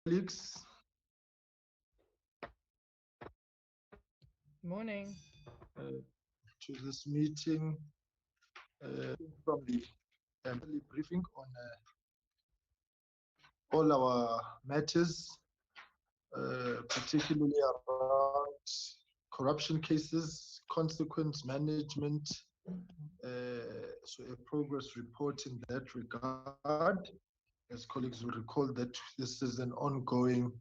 Colleagues, Morning. to this meeting from the briefing on all our matters, particularly around corruption cases, consequence management, so a progress report in that regard. As colleagues will recall that this is an ongoing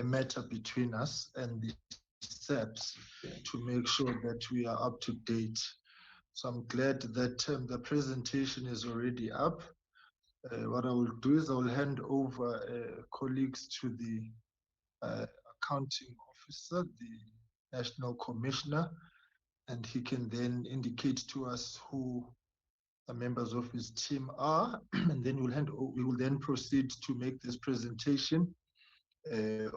matter between us and the SAPS to make sure that we are up to date. So I'm glad that the presentation is already up. What I will do is I will hand over colleagues to the accounting officer, the national commissioner, and he can then indicate to us who the members of his team are, and then we will then proceed to make this presentation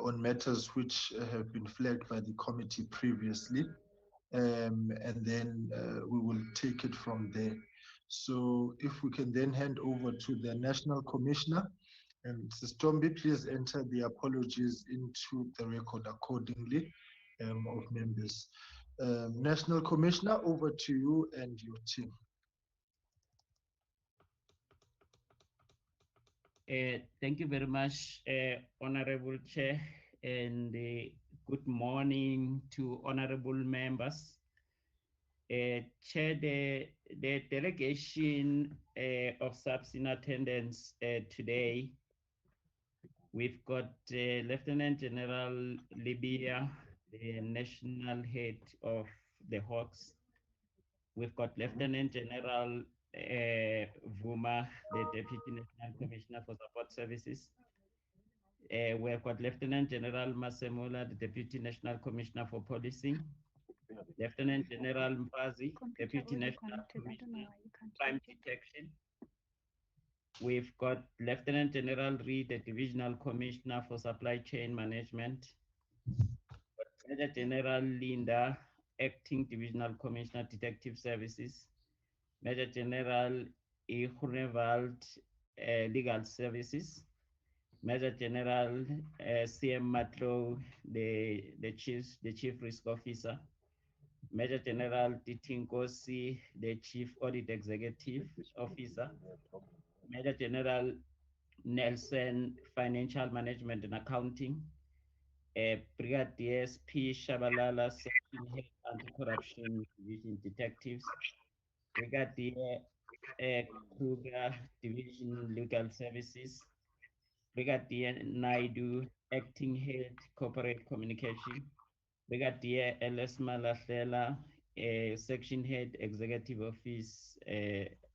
on matters which have been flagged by the committee previously. And then we will take it from there. So if we can then hand over to the National Commissioner, and Ms. Tombi, please enter the apologies into the record accordingly of members. National Commissioner, over to you and your team. Thank you very much, Honorable Chair, and good morning to honorable members. Chair, the delegation of SAPS in attendance today, we've got Lieutenant General Libya, the national head of the Hawks. We've got Lieutenant General Vuma, the Deputy National Commissioner for Support Services. We've got Lieutenant General Masemula, the Deputy National Commissioner for Policing. Lieutenant General Mpazi, Deputy National Commissioner for Crime Detection. We've got Lieutenant General Reed, the Divisional Commissioner for Supply Chain Management. Major General Linda, Acting Divisional Commissioner, Detective Services. Major General Grunewald, Legal Services. Major General CM Matlow, the Chief Risk Officer. Major General Titinkosi, the Chief Audit Executive Officer. Major General Nelson, Financial Management and Accounting. Brigadier SP Shabalala, Section Head Anti-Corruption Division Detectives. Brigadier Kruger, Division Legal Services. Brigadier Naidu, Acting Head Corporate Communication. Brigadier LS Malahlela, Section Head Executive Office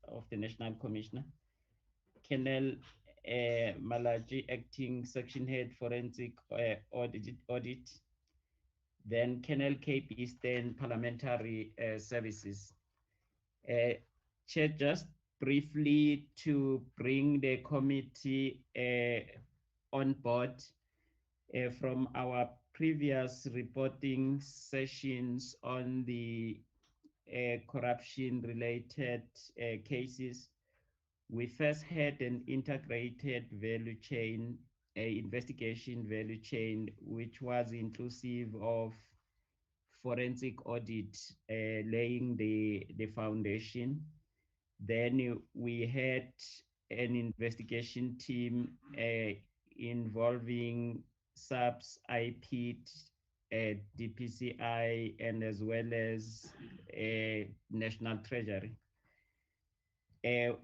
of the National Commissioner. Colonel Malaji, Acting Section Head Forensic Audit. Then Colonel Cape Eastern Parliamentary Services. Chair, just briefly to bring the committee on board from our previous reporting sessions on the corruption-related cases. We first had an integrated value chain, investigation value chain, which was inclusive of forensic audit, laying the foundation. Then we had an investigation team involving SAPS, IPT, DPCI, and as well as National Treasury.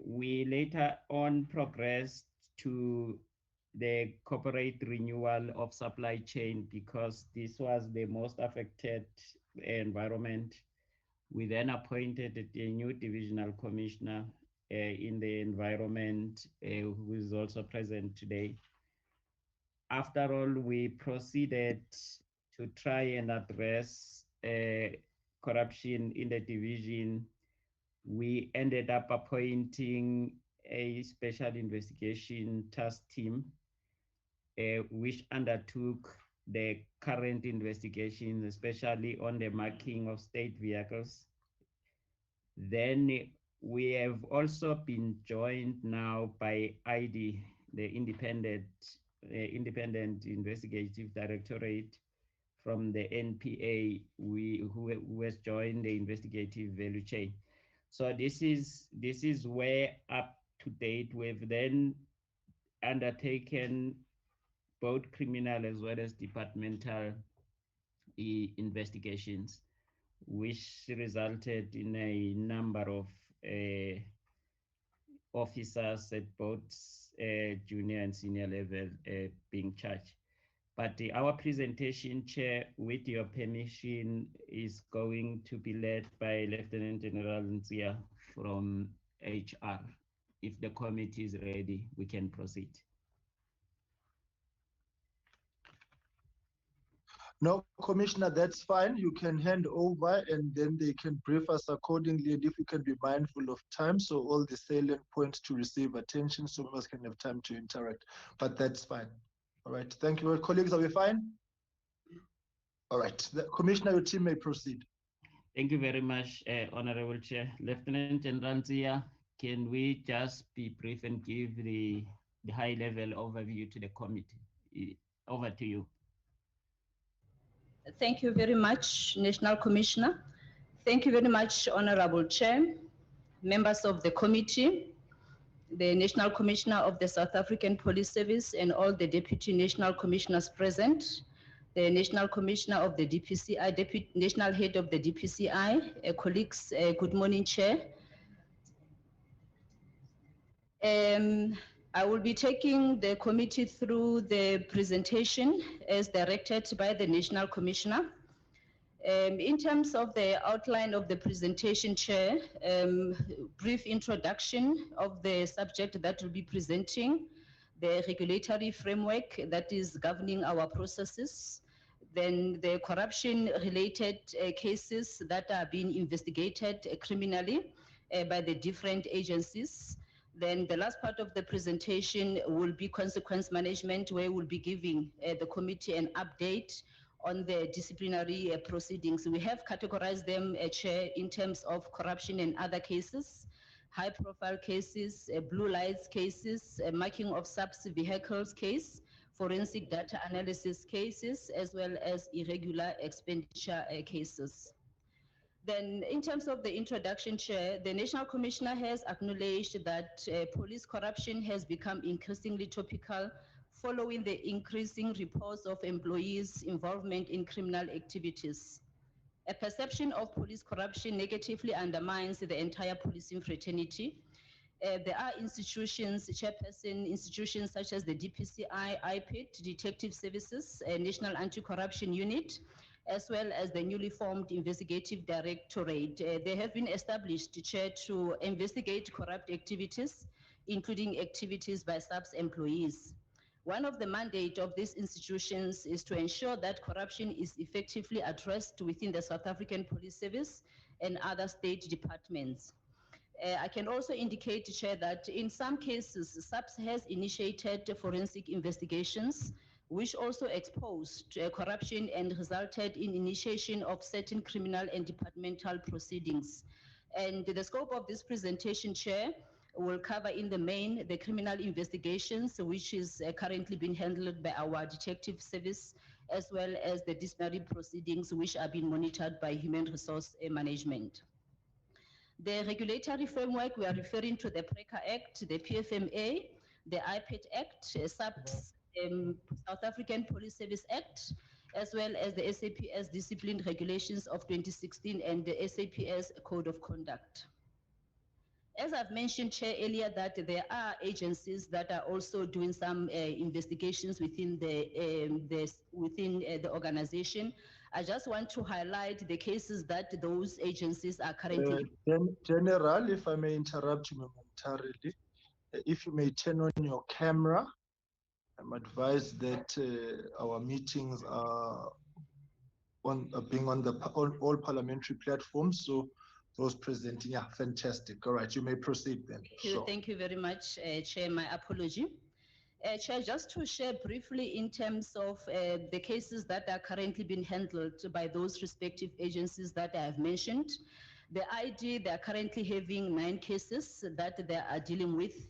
We later on progressed to the corporate renewal of supply chain because this was the most affected environment. We then appointed a new divisional commissioner in the environment who is also present today. After all, we proceeded to try and address corruption in the division. We ended up appointing a special investigation task team, which undertook the current investigations, especially on the marking of state vehicles. Then we have also been joined now by ID, the independent investigative directorate from the NPA, who has joined the investigative value chain. So this is where up to date we've then undertaken both criminal as well as departmental investigations, which resulted in a number of officers at both junior and senior level being charged. But our presentation, Chair, with your permission, is going to be led by Lieutenant General Nzia from HR. If the committee is ready, we can proceed. No, Commissioner, that's fine. You can hand over and then they can brief us accordingly. And if we can be mindful of time, so all the salient points to receive attention, so members can have time to interact. But that's fine. All right. Thank you. Colleagues, are we fine? All right. Commissioner, your team may proceed. Thank you very much, Honorable Chair. Lieutenant General Nzia, can we just be brief and give the high-level overview to the committee? Over to you. Thank you very much, National Commissioner. Thank you very much, Honorable Chair, members of the committee, the National Commissioner of the South African Police Service, and all the Deputy National Commissioners present, the National Commissioner of the DPCI, Deputy National Head of the DPCI, colleagues, good morning, Chair. I will be taking the committee through the presentation as directed by the National Commissioner. In terms of the outline of the presentation, Chair, brief introduction of the subject that will be presenting, the regulatory framework that is governing our processes, then the corruption-related cases that are being investigated criminally by the different agencies. Then the last part of the presentation will be consequence management, where we'll be giving the committee an update on the disciplinary proceedings. We have categorized them, Chair, in terms of corruption and other cases, high-profile cases, blue lights cases, marking of SAPS vehicles case, forensic data analysis cases, as well as irregular expenditure cases. Then in terms of the introduction, Chair, the National Commissioner has acknowledged that police corruption has become increasingly topical following the increasing reports of employees' involvement in criminal activities. A perception of police corruption negatively undermines the entire policing fraternity. There are institutions, Chairperson, institutions such as the DPCI, IPIT, Detective Services, National Anti-Corruption Unit, as well as the newly formed Investigative Directorate. They have been established, Chair, to investigate corrupt activities, including activities by SAPS employees. One of the mandate of these institutions is to ensure that corruption is effectively addressed within the South African Police Service and other state departments. I can also indicate, Chair, that in some cases, SAPS has initiated forensic investigations, which also exposed corruption and resulted in initiation of certain criminal and departmental proceedings. And the scope of this presentation, Chair, will cover in the main the criminal investigations, which is currently being handled by our detective service, as well as the disciplinary proceedings, which are being monitored by human resource management. The regulatory framework, we are referring to the PRECA Act, the PFMA, the IPET Act, SAPS, South African Police Service Act, as well as the SAPS Discipline Regulations of 2016 and the SAPS Code of Conduct. As I've mentioned, Chair, earlier, that there are agencies that are also doing some investigations within the organization. I just want to highlight the cases that those agencies are currently. General, if I may interrupt you momentarily, if you may turn on your camera, I'm advised that our meetings are being on all parliamentary platforms. So those presenting, yeah, fantastic. All right, you may proceed then. Thank you very much, Chair. My apology. Chair, just to share briefly in terms of the cases that are currently being handled by those respective agencies that I have mentioned. The ID, they are currently having 9 cases that they are dealing with.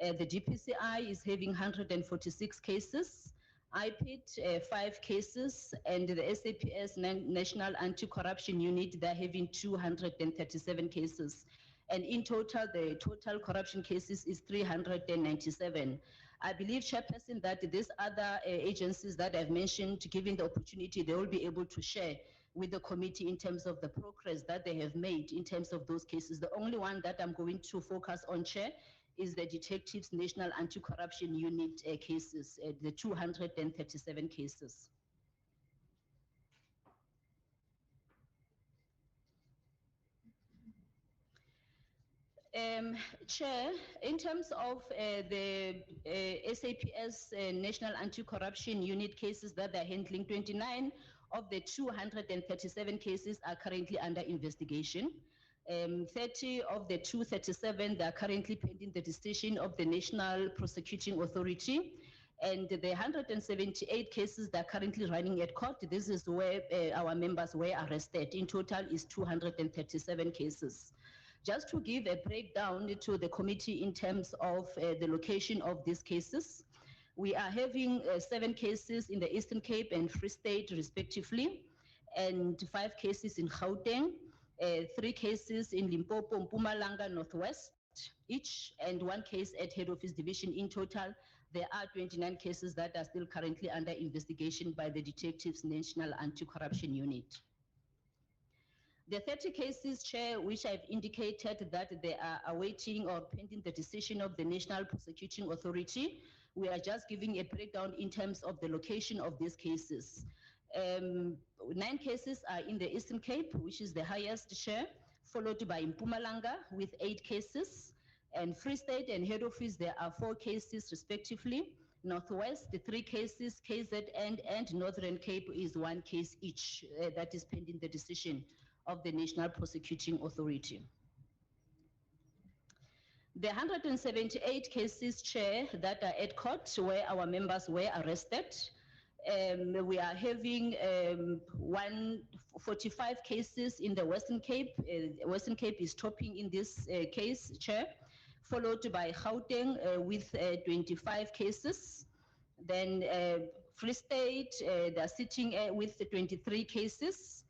The GPCI is having 146 cases, IPIT 5 cases, and the SAPS National Anti-Corruption Unit, they're having 237 cases. And in total, the total corruption cases is 397. I believe, Chairperson, that these other agencies that I've mentioned, given the opportunity, they will be able to share with the committee in terms of the progress that they have made in terms of those cases. The only one that I'm going to focus on, Chair, is the Detectives National Anti-Corruption Unit cases, the 237 cases. Chair, in terms of the SAPS National Anti-Corruption Unit cases that they're handling, 29 of the 237 cases are currently under investigation. 30 of the 237, they are currently pending the decision of the National Prosecuting Authority. And the 178 cases that are currently running at court, this is where our members were arrested. In total is 237 cases. Just to give a breakdown to the committee in terms of the location of these cases, we are having 7 cases in the Eastern Cape and Free State respectively, and 5 cases in Gauteng, 3 cases in Limpopo, Mpumalanga, Northwest each, and 1 case at Head Office Division. In total, there are 29 cases that are still currently under investigation by the Detectives National Anti-Corruption Unit. The 30 cases, Chair, which I've indicated that they are awaiting or pending the decision of the National Prosecuting Authority, we are just giving a breakdown in terms of the location of these cases. 9 cases are in the Eastern Cape, which is the highest share, followed by Mpumalanga with 8 cases, and Free State and Head Office, there are 4 cases respectively. Northwest, 3 cases, KZN, and Northern Cape is 1 case each that is pending the decision of the National Prosecuting Authority. The 178 cases, Chair, that are at court where our members were arrested, we are having 145 cases in the Western Cape. Western Cape is topping in this case, Chair, followed by Gauteng with 25 cases. Then Free State, they're sitting with 23 cases.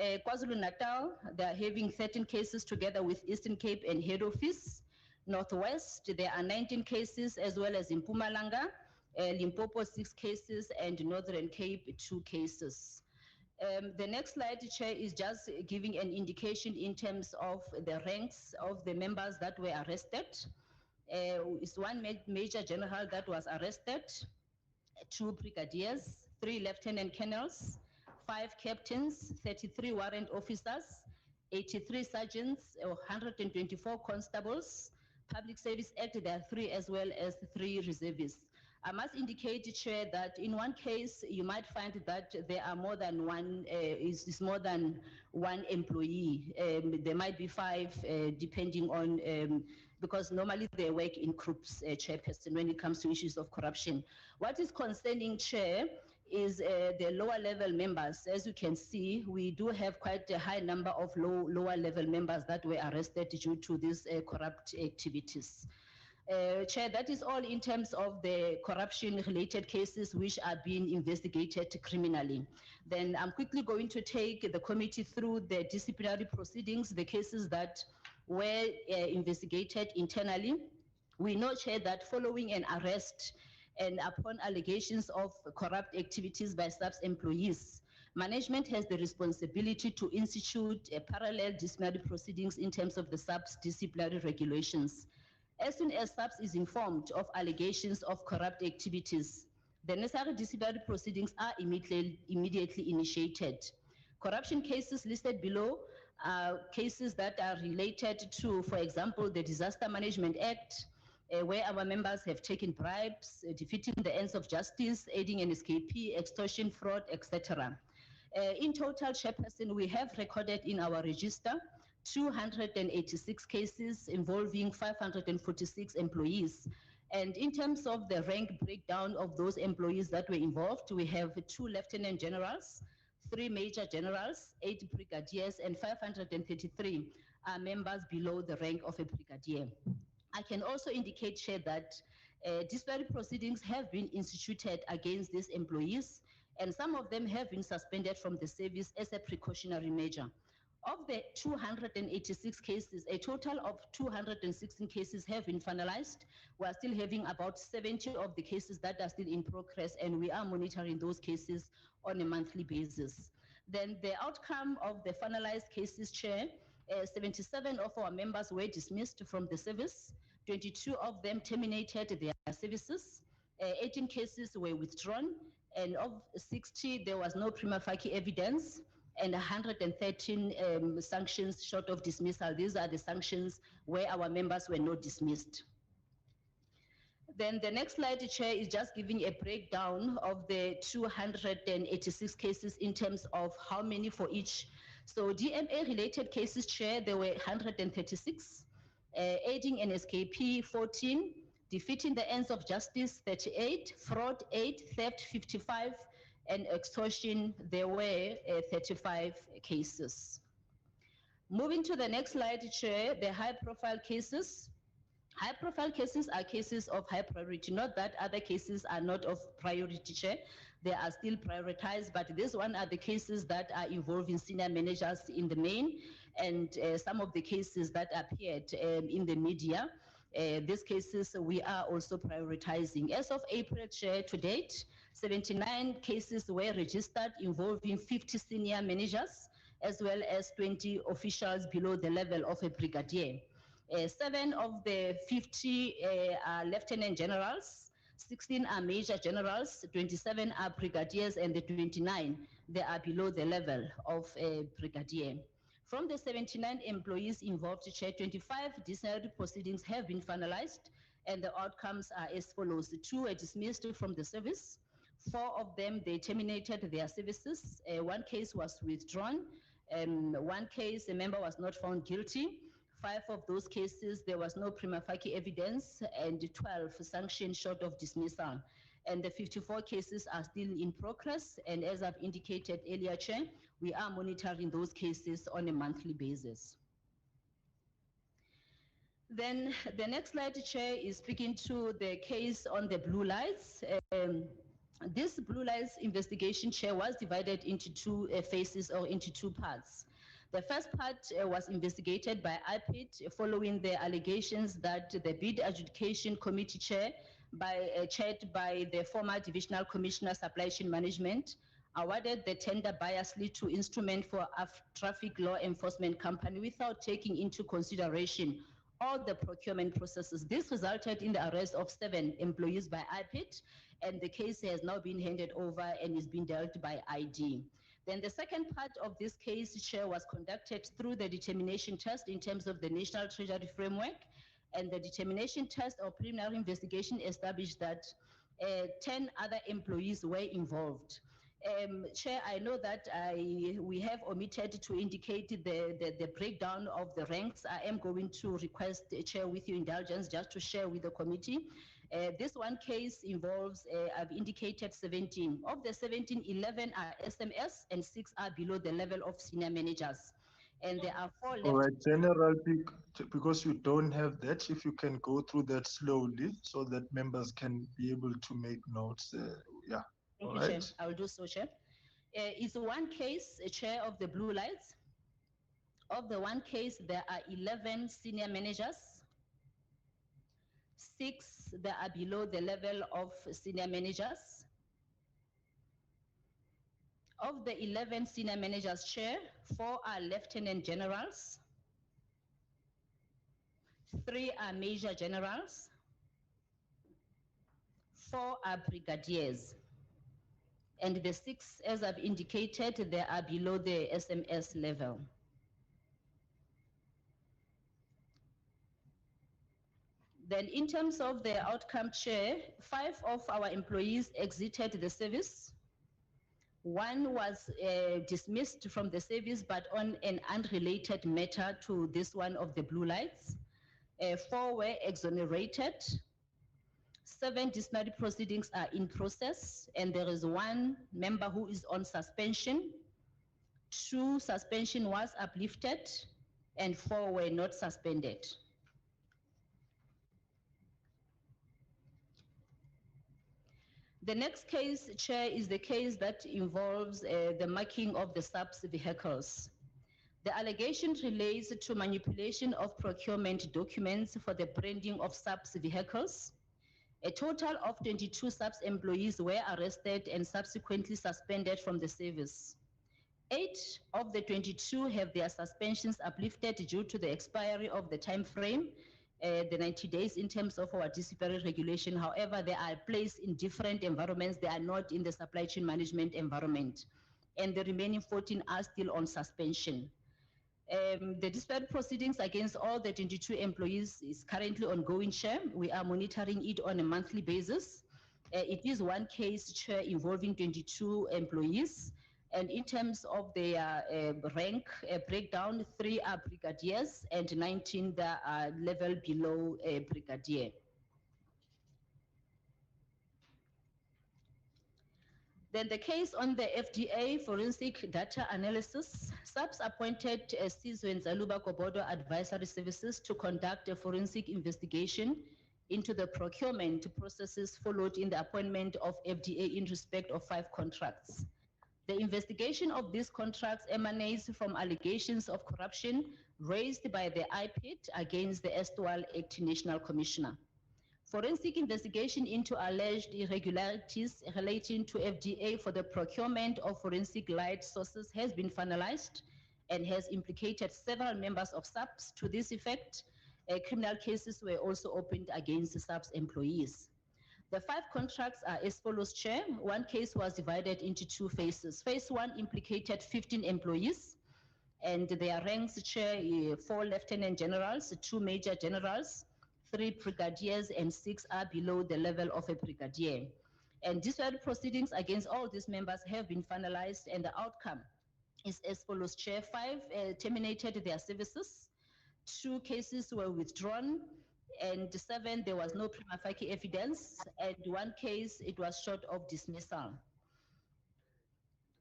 KwaZulu-Natal, they're having 13 cases together with Eastern Cape and Head Office. Northwest, there are 19 cases, as well as in Mpumalanga, Limpopo 6 cases, and Northern Cape 2 cases. The next slide, Chair, is just giving an indication in terms of the ranks of the members that were arrested. It's 1 Major General that was arrested, 2 brigadiers, 3 lieutenant colonels, 5 captains, 33 warrant officers, 83 sergeants, 124 constables. Public Service Act, there are 3 as well as 3 reservists. I must indicate, Chair, that in 1 case, you might find that there are more than 1, is more than 1 employee. There might be 5, depending on, because normally they work in groups, Chairperson, when it comes to issues of corruption. What is concerning, Chair, is the lower level members. As you can see, we do have quite a high number of lower level members that were arrested due to these corrupt activities. Chair, that is all in terms of the corruption related cases which are being investigated criminally. Then I'm quickly going to take the committee through the disciplinary proceedings, the cases that were investigated internally. We know, Chair, that following an arrest and upon allegations of corrupt activities by SAPS employees, management has the responsibility to institute a parallel disciplinary proceedings in terms of the SAPS disciplinary regulations. As soon as SAPS is informed of allegations of corrupt activities, the necessary disciplinary proceedings are immediately initiated. Corruption cases listed below are cases that are related to, for example, the Disaster Management Act, where our members have taken bribes, defeating the ends of justice, aiding an escapee, extortion, fraud, etc. In total, Chairperson, we have recorded in our register 286 cases involving 546 employees. And in terms of the rank breakdown of those employees that were involved, we have 2 lieutenant generals, 3 major generals, 8 brigadiers, and 533 are members below the rank of a brigadier. I can also indicate, Chair, that disciplinary proceedings have been instituted against these employees, and some of them have been suspended from the service as a precautionary measure. Of the 286 cases, a total of 216 cases have been finalized. We are still having about 70 of the cases that are still in progress, and we are monitoring those cases on a monthly basis. Then the outcome of the finalized cases, Chair, 77 of our members were dismissed from the service, 22 of them terminated their services, 18 cases were withdrawn, and of 60, there was no prima facie evidence, and 113 sanctions short of dismissal. These are the sanctions where our members were not dismissed. Then the next slide, Chair, is just giving a breakdown of the 286 cases in terms of how many for each. So DMA-related cases, Chair, there were 136, aiding and escapee 14, defeating the ends of justice 38, fraud 8, theft 55, and extortion there were 35 cases. Moving to the next slide, Chair, the high-profile cases. High-profile cases are cases of high priority, not that other cases are not of priority, Chair. They are still prioritized, but this one are the cases that are involving senior managers in the main, and some of the cases that appeared in the media. These cases we are also prioritizing. As of April, Chair, to date, 79 cases were registered involving 50 senior managers, as well as 20 officials below the level of a brigadier. 7 of the 50 are lieutenant generals, 16 are major generals, 27 are brigadiers, and the 29, they are below the level of a brigadier. From the 79 employees involved, Chair, 25 disciplinary proceedings have been finalized, and the outcomes are as follows. 2 were dismissed from the service. 4 of them, they terminated their services. 1 case was withdrawn. 1 case, a member was not found guilty. 5 of those cases, there was no prima facie evidence, and 12 sanctioned short of dismissal. And the 54 cases are still in progress, and as I've indicated earlier, Chair, we are monitoring those cases on a monthly basis. Then the next slide, Chair, is speaking to the case on the blue lights. This blue lights investigation, Chair, was divided into 2 phases or into 2 parts. The first part was investigated by IPID following the allegations that the bid adjudication committee chair, chaired by the former divisional commissioner supply chain management, awarded the tender biasly to Instrument for Traffic Law Enforcement Company without taking into consideration all the procurement processes. This resulted in the arrest of 7 employees by IPID, and the case has now been handed over and is being dealt by ID. Then the second part of this case, Chair, was conducted through the determination test in terms of the National Treasury Framework, and the determination test or preliminary investigation established that 10 other employees were involved. Chair, I know that we have omitted to indicate the breakdown of the ranks. I am going to request, Chair, with your indulgence, just to share with the committee. This one case involves, I've indicated 17. Of the 17, 11 are SMS and 6 are below the level of senior managers. And there are 4 left. All right, General, because you don't have that, if you can go through that slowly so that members can be able to make notes. Yeah. Thank all you, right. Chair. I will do so, Chair. It's one case, Chair, of the blue lights. Of the one case, there are 11 senior managers. 6 that are below the level of senior managers. Of the 11 senior managers, Chair, 4 are lieutenant generals, 3 are major generals, 4 are brigadiers, and the 6, as I've indicated, they are below the SMS level. Then in terms of the outcome, Chair, 5 of our employees exited the service. 1 was dismissed from the service, but on an unrelated matter to this one of the blue lights. 4 were exonerated. 7 disciplinary proceedings are in process, and there is 1 member who is on suspension. 2 suspension was uplifted, and 4 were not suspended. The next case, Chair, is the case that involves the marking of the SAPS vehicles. The allegation relates to manipulation of procurement documents for the branding of SAPS vehicles. A total of 22 SAPS employees were arrested and subsequently suspended from the service. 8 of the 22 have their suspensions uplifted due to the expiry of the time frame, the 90 days in terms of our disciplinary regulation. However, they are placed in different environments. They are not in the supply chain management environment. And the remaining 14 are still on suspension. The disciplinary proceedings against all the 22 employees is currently ongoing, Chair. We are monitoring it on a monthly basis. It is one case, Chair, involving 22 employees. And in terms of their rank breakdown, 3 are brigadiers and 19 that are level below a brigadier. Then the case on the FDA forensic data analysis, SAPS appointed Sizwe Nzaluba Kobodo Advisory Services to conduct a forensic investigation into the procurement processes followed in the appointment of FDA in respect of 5 contracts. The investigation of these contracts emanates from allegations of corruption raised by the IPID against the erstwhile acting National Commissioner. Forensic investigation into alleged irregularities relating to FDA for the procurement of forensic light sources has been finalized and has implicated several members of SAPS. To this effect, criminal cases were also opened against SAPS employees. The 5 contracts are as follows, Chair. One case was divided into 2 phases. Phase 1 implicated 15 employees, and their ranks, Chair, 4 lieutenant generals, 2 major generals, 3 brigadiers, and 6 are below the level of a brigadier. And disciplinary proceedings against all these members have been finalized, and the outcome is as follows, Chair. 5 terminated their services, 2 cases were withdrawn, and 7, there was no prima facie evidence, and 1 case, it was short of dismissal.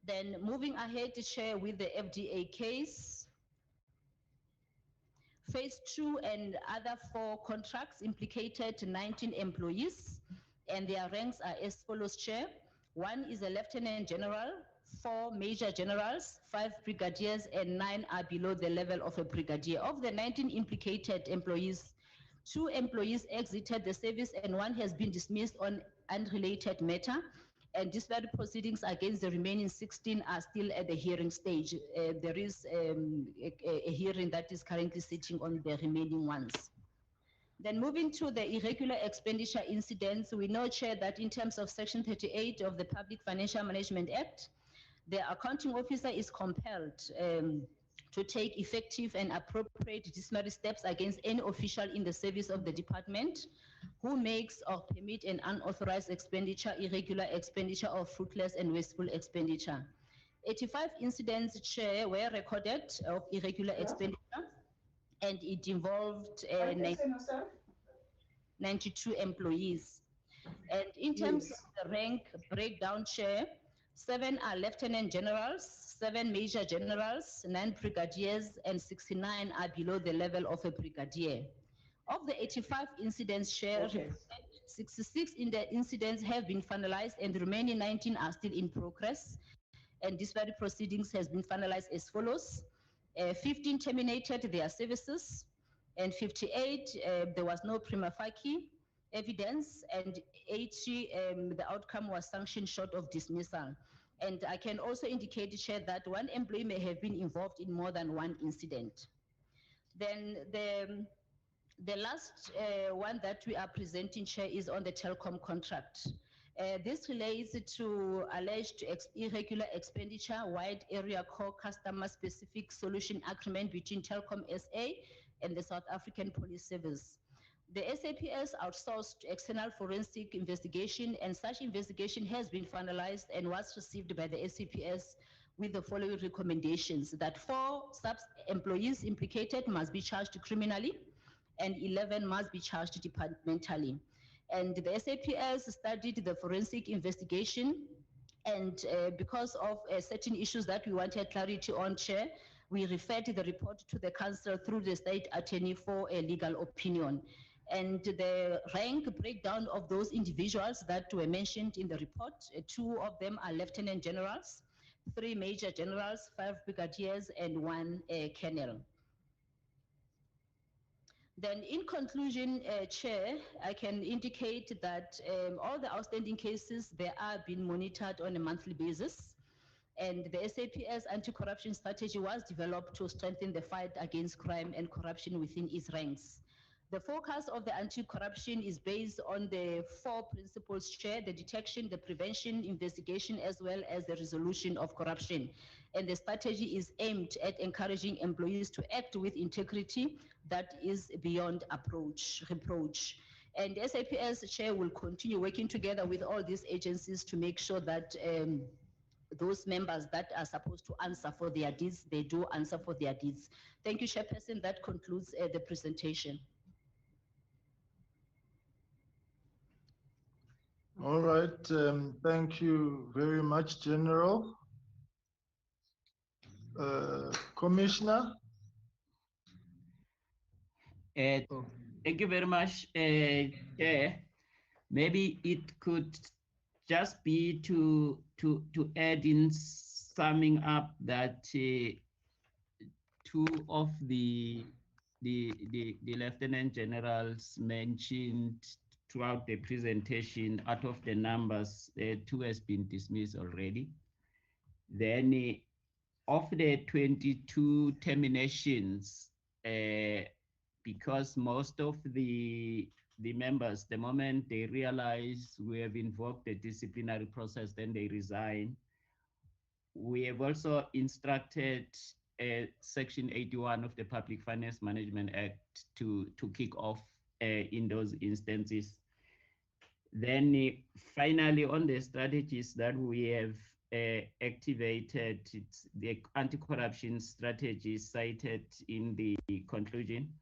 Then moving ahead, Chair, with the FDA case, Phase 2 and other 4 contracts implicated 19 employees, and their ranks are as follows, Chair. 1 is a lieutenant general, 4 major generals, 5 brigadiers, and 9 are below the level of a brigadier. Of the 19 implicated employees, 2 employees exited the service and 1 has been dismissed on unrelated matter, and disciplinary proceedings against the remaining 16 are still at the hearing stage. There is a hearing that is currently sitting on the remaining ones. Then moving to the irregular expenditure incidents, we know, Chair, that in terms of Section 38 of the Public Financial Management Act, the accounting officer is compelled to take effective and appropriate disciplinary steps against any official in the service of the department who makes or permit an unauthorized expenditure, irregular expenditure, or fruitless and wasteful expenditure. 85 incidents, Chair, were recorded of irregular expenditure, and it involved 92 employees. And in terms of the rank breakdown, Chair, 7 are lieutenant generals, 7 major generals, 9 brigadiers, and 69 are below the level of a brigadier. Of the 85 incidents, Chair, 66 in the incidents have been finalized, and the remaining 19 are still in progress. And disciplinary proceedings has been finalized as follows. 15 terminated their services, and 58, there was no prima facie evidence, and 80, the outcome was sanctioned short of dismissal. And I can also indicate, Chair, that 1 employee may have been involved in more than 1 incident. Then the last one that we are presenting, Chair, is on the Telcom contract. This relates to alleged irregular expenditure, wide area core customer specific solution agreement between Telcom SA and the South African Police Service. The SAPS outsourced external forensic investigation, and such investigation has been finalized and was received by the SAPS with the following recommendations: that 4 SAPS employees implicated must be charged criminally, and 11 must be charged departmentally. And the SAPS studied the forensic investigation, and because of certain issues that we wanted clarity on, Chair, we referred the report to the Council through the State Attorney for a legal opinion. And the rank breakdown of those individuals that were mentioned in the report, 2 of them are lieutenant generals, 3 major generals, 5 brigadiers, and 1 colonel. Then in conclusion, Chair, I can indicate that all the outstanding cases, they are being monitored on a monthly basis. And the SAPS anti-corruption strategy was developed to strengthen the fight against crime and corruption within its ranks. The focus of the anti-corruption is based on the 4 principles, Chair: the detection, the prevention, investigation, as well as the resolution of corruption. And the strategy is aimed at encouraging employees to act with integrity that is beyond reproach. And SAPS, Chair, will continue working together with all these agencies to make sure that those members that are supposed to answer for their deeds, they do answer for their deeds. Thank you, Chairperson. That concludes the presentation. All right, thank you very much, General. Commissioner? Thank you very much, Chair. Maybe it could just be to add in summing up that 2 of the lieutenant generals mentioned throughout the presentation, out of the numbers, 2 has been dismissed already. Then of the 22 terminations, because most of the members, the moment they realize we have invoked the disciplinary process, then they resign. We have also instructed Section 81 of the Public Finance Management Act to kick off in those instances. Then finally, on the strategies that we have activated, it's the anti-corruption strategy cited in the conclusion,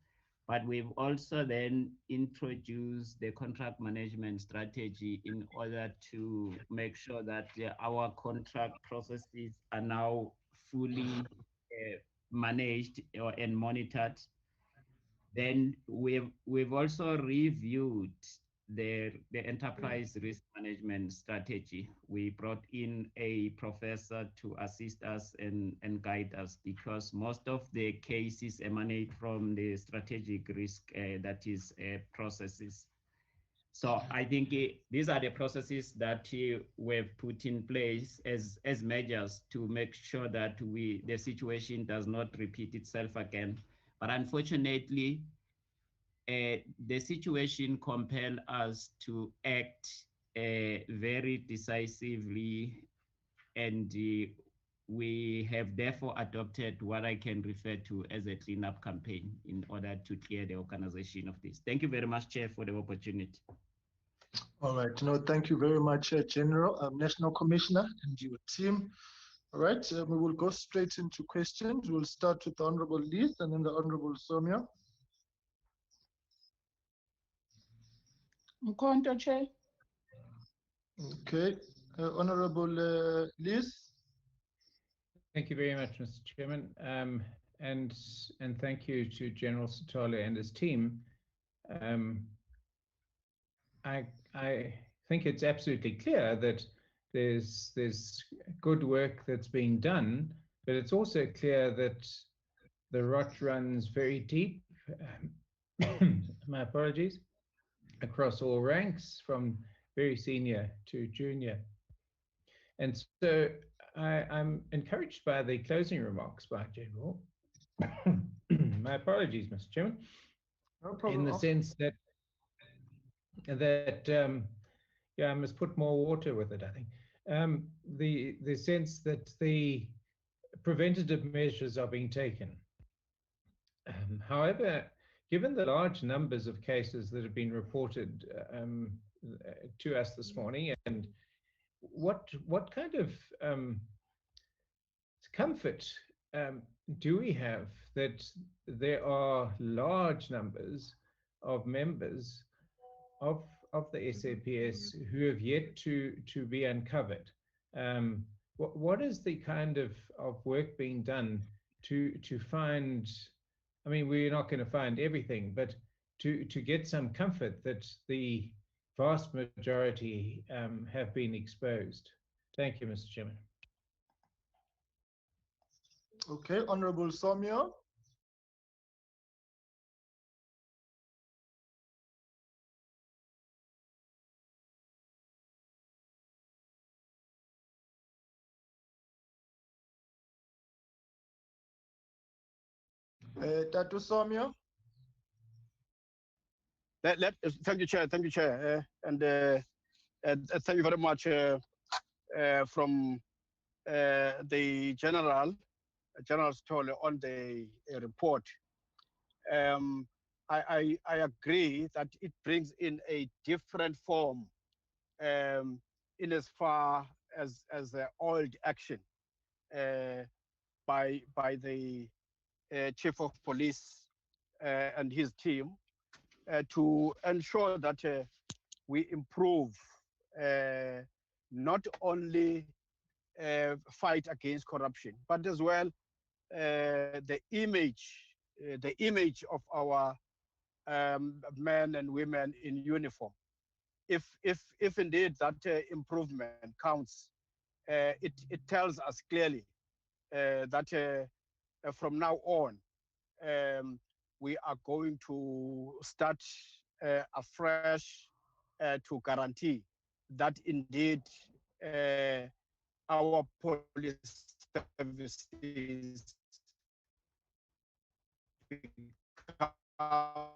but we've also then introduced the contract management strategy in order to make sure that our contract processes are now fully managed and monitored. Then we've also reviewed the enterprise risk management strategy. We brought in a professor to assist us and guide us, because most of the cases emanate from the strategic risk, that is processes. So I think these are the processes that we've put in place as measures to make sure that the situation does not repeat itself again. But unfortunately, the situation compelled us to act very decisively, and we have therefore adopted what I can refer to as a cleanup campaign in order to clear the organization of this. Thank you very much, Chair, for the opportunity. All right, no, thank you very much, General, National Commissioner, and your team. All right, we will go straight into questions. We'll start with the Honorable Leith and then the Honorable Somia. Mkhonto, Chair. Okay, Honorable Leith. Thank you very much, Mr. Chairman, and thank you to General Sithole and his team. I think it's absolutely clear that there's good work that's being done, but it's also clear that the rot runs very deep. My apologies. Across all ranks, from very senior to junior. And so I'm encouraged by the closing remarks by General. My apologies, Mr. Chairman. No problem. In the sense that yeah, I must put more water with it, I think. The sense that the preventative measures are being taken. However, given the large numbers of cases that have been reported to us this morning, and what kind of comfort do we have that there are large numbers of members of the SAPS who have yet to be uncovered? What is the kind of work being done to find? I mean, we're not going to find everything, but to get some comfort that the vast majority have been exposed. Thank you, Mr. Chairman. Okay, Honorable Somio. Tatu Somio. Thank you, Chair. Thank you, Chair. And thank you very much from the General Stoll on the report. I agree that it brings in a different form in as far as the old action by the Chief of Police and his team to ensure that we improve not only fight against corruption, but as well the image of our men and women in uniform. If indeed that improvement counts, it tells us clearly that from now on we are going to start afresh to guarantee that indeed our police services become more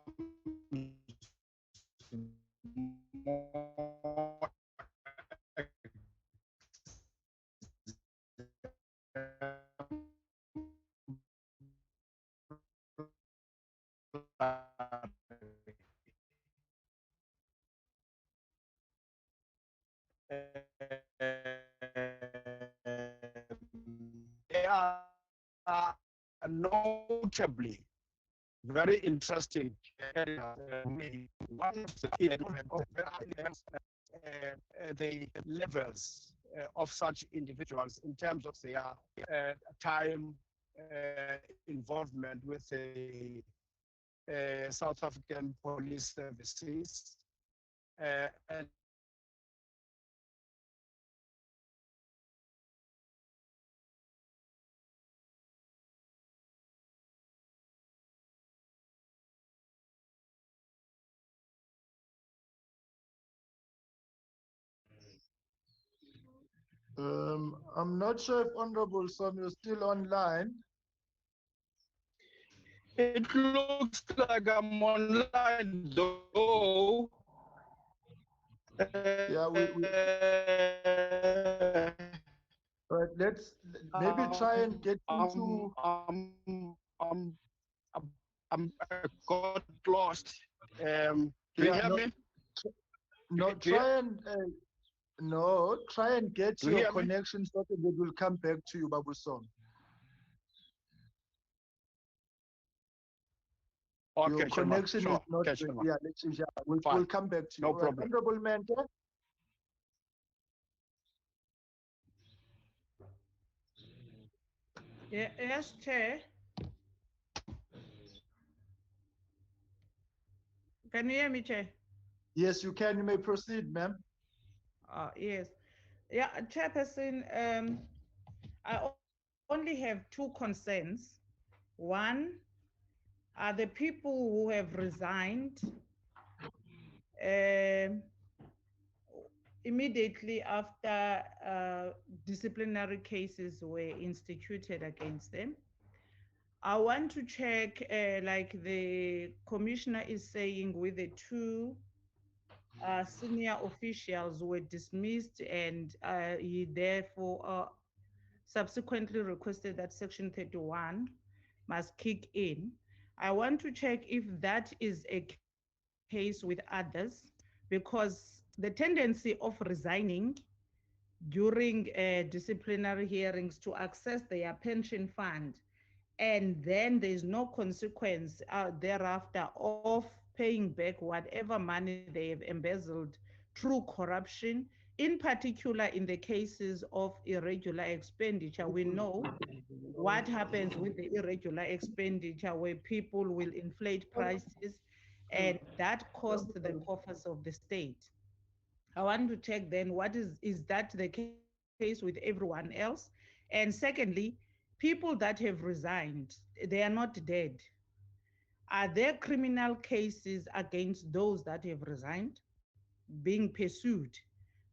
they are notably very interesting areas. One of the levels of such individuals in terms of their time involvement with the South African police services and I'm not sure if Honorable Somio is still online. it looks like I'm online though. Yeah, right, let's maybe try and get into. I got lost. Do you hear me? No, try and get Do you your hear me? connection started. We will come back to you, Babu Song. Okay, Your connection is not okay, great. Yeah, we'll come back to you. No All right, problem. Honorable Mentor. Yeah, yes, Chair. Can you hear me, Chair? Yes, you can. You may proceed, ma'am. Yes. Yeah, Chairperson, I only have two concerns. One are the people who have resigned immediately after disciplinary cases were instituted against them. I want to check, like the commissioner is saying, with the two senior officials were dismissed, and he therefore subsequently requested that Section 31 must kick in. I want to check if that is a case with others, because the tendency of resigning during disciplinary hearings to access their pension fund, and then there's no consequence thereafter of paying back whatever money they have embezzled through corruption, in particular in the cases of irregular expenditure. We know what happens with the irregular expenditure, where people will inflate prices and that cost the coffers of the state. I want to check then is that the case with everyone else? And secondly, people that have resigned, they are not dead. Are there criminal cases against those that have resigned being pursued?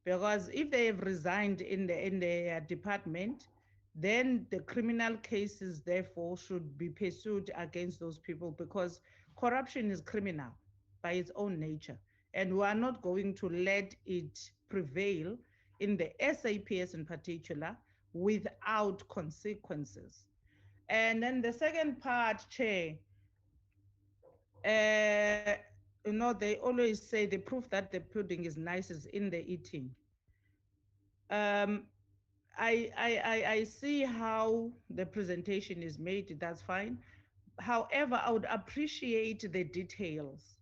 Because if they have resigned in the department, then the criminal cases therefore should be pursued against those people, because corruption is criminal by its own nature, and we are not going to let it prevail in the SAPS in particular without consequences. And then the second part, Chair, uh, they always say the proof that the pudding is nice is in the eating. Um, I see how the presentation is made, that's fine. However, I would appreciate the details,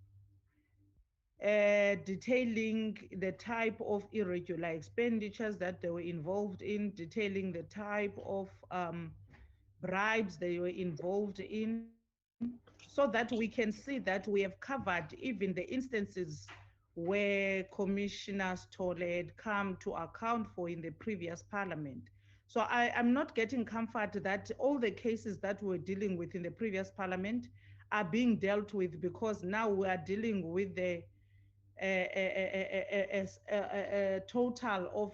detailing the type of irregular expenditures that they were involved in, detailing the type of bribes they were involved in, so that we can see that we have covered even the instances where Commissioner Stolle had come to account for in the previous parliament. So I'm not getting comfort that all the cases that we're dealing with in the previous parliament are being dealt with, because now we are dealing with the a total of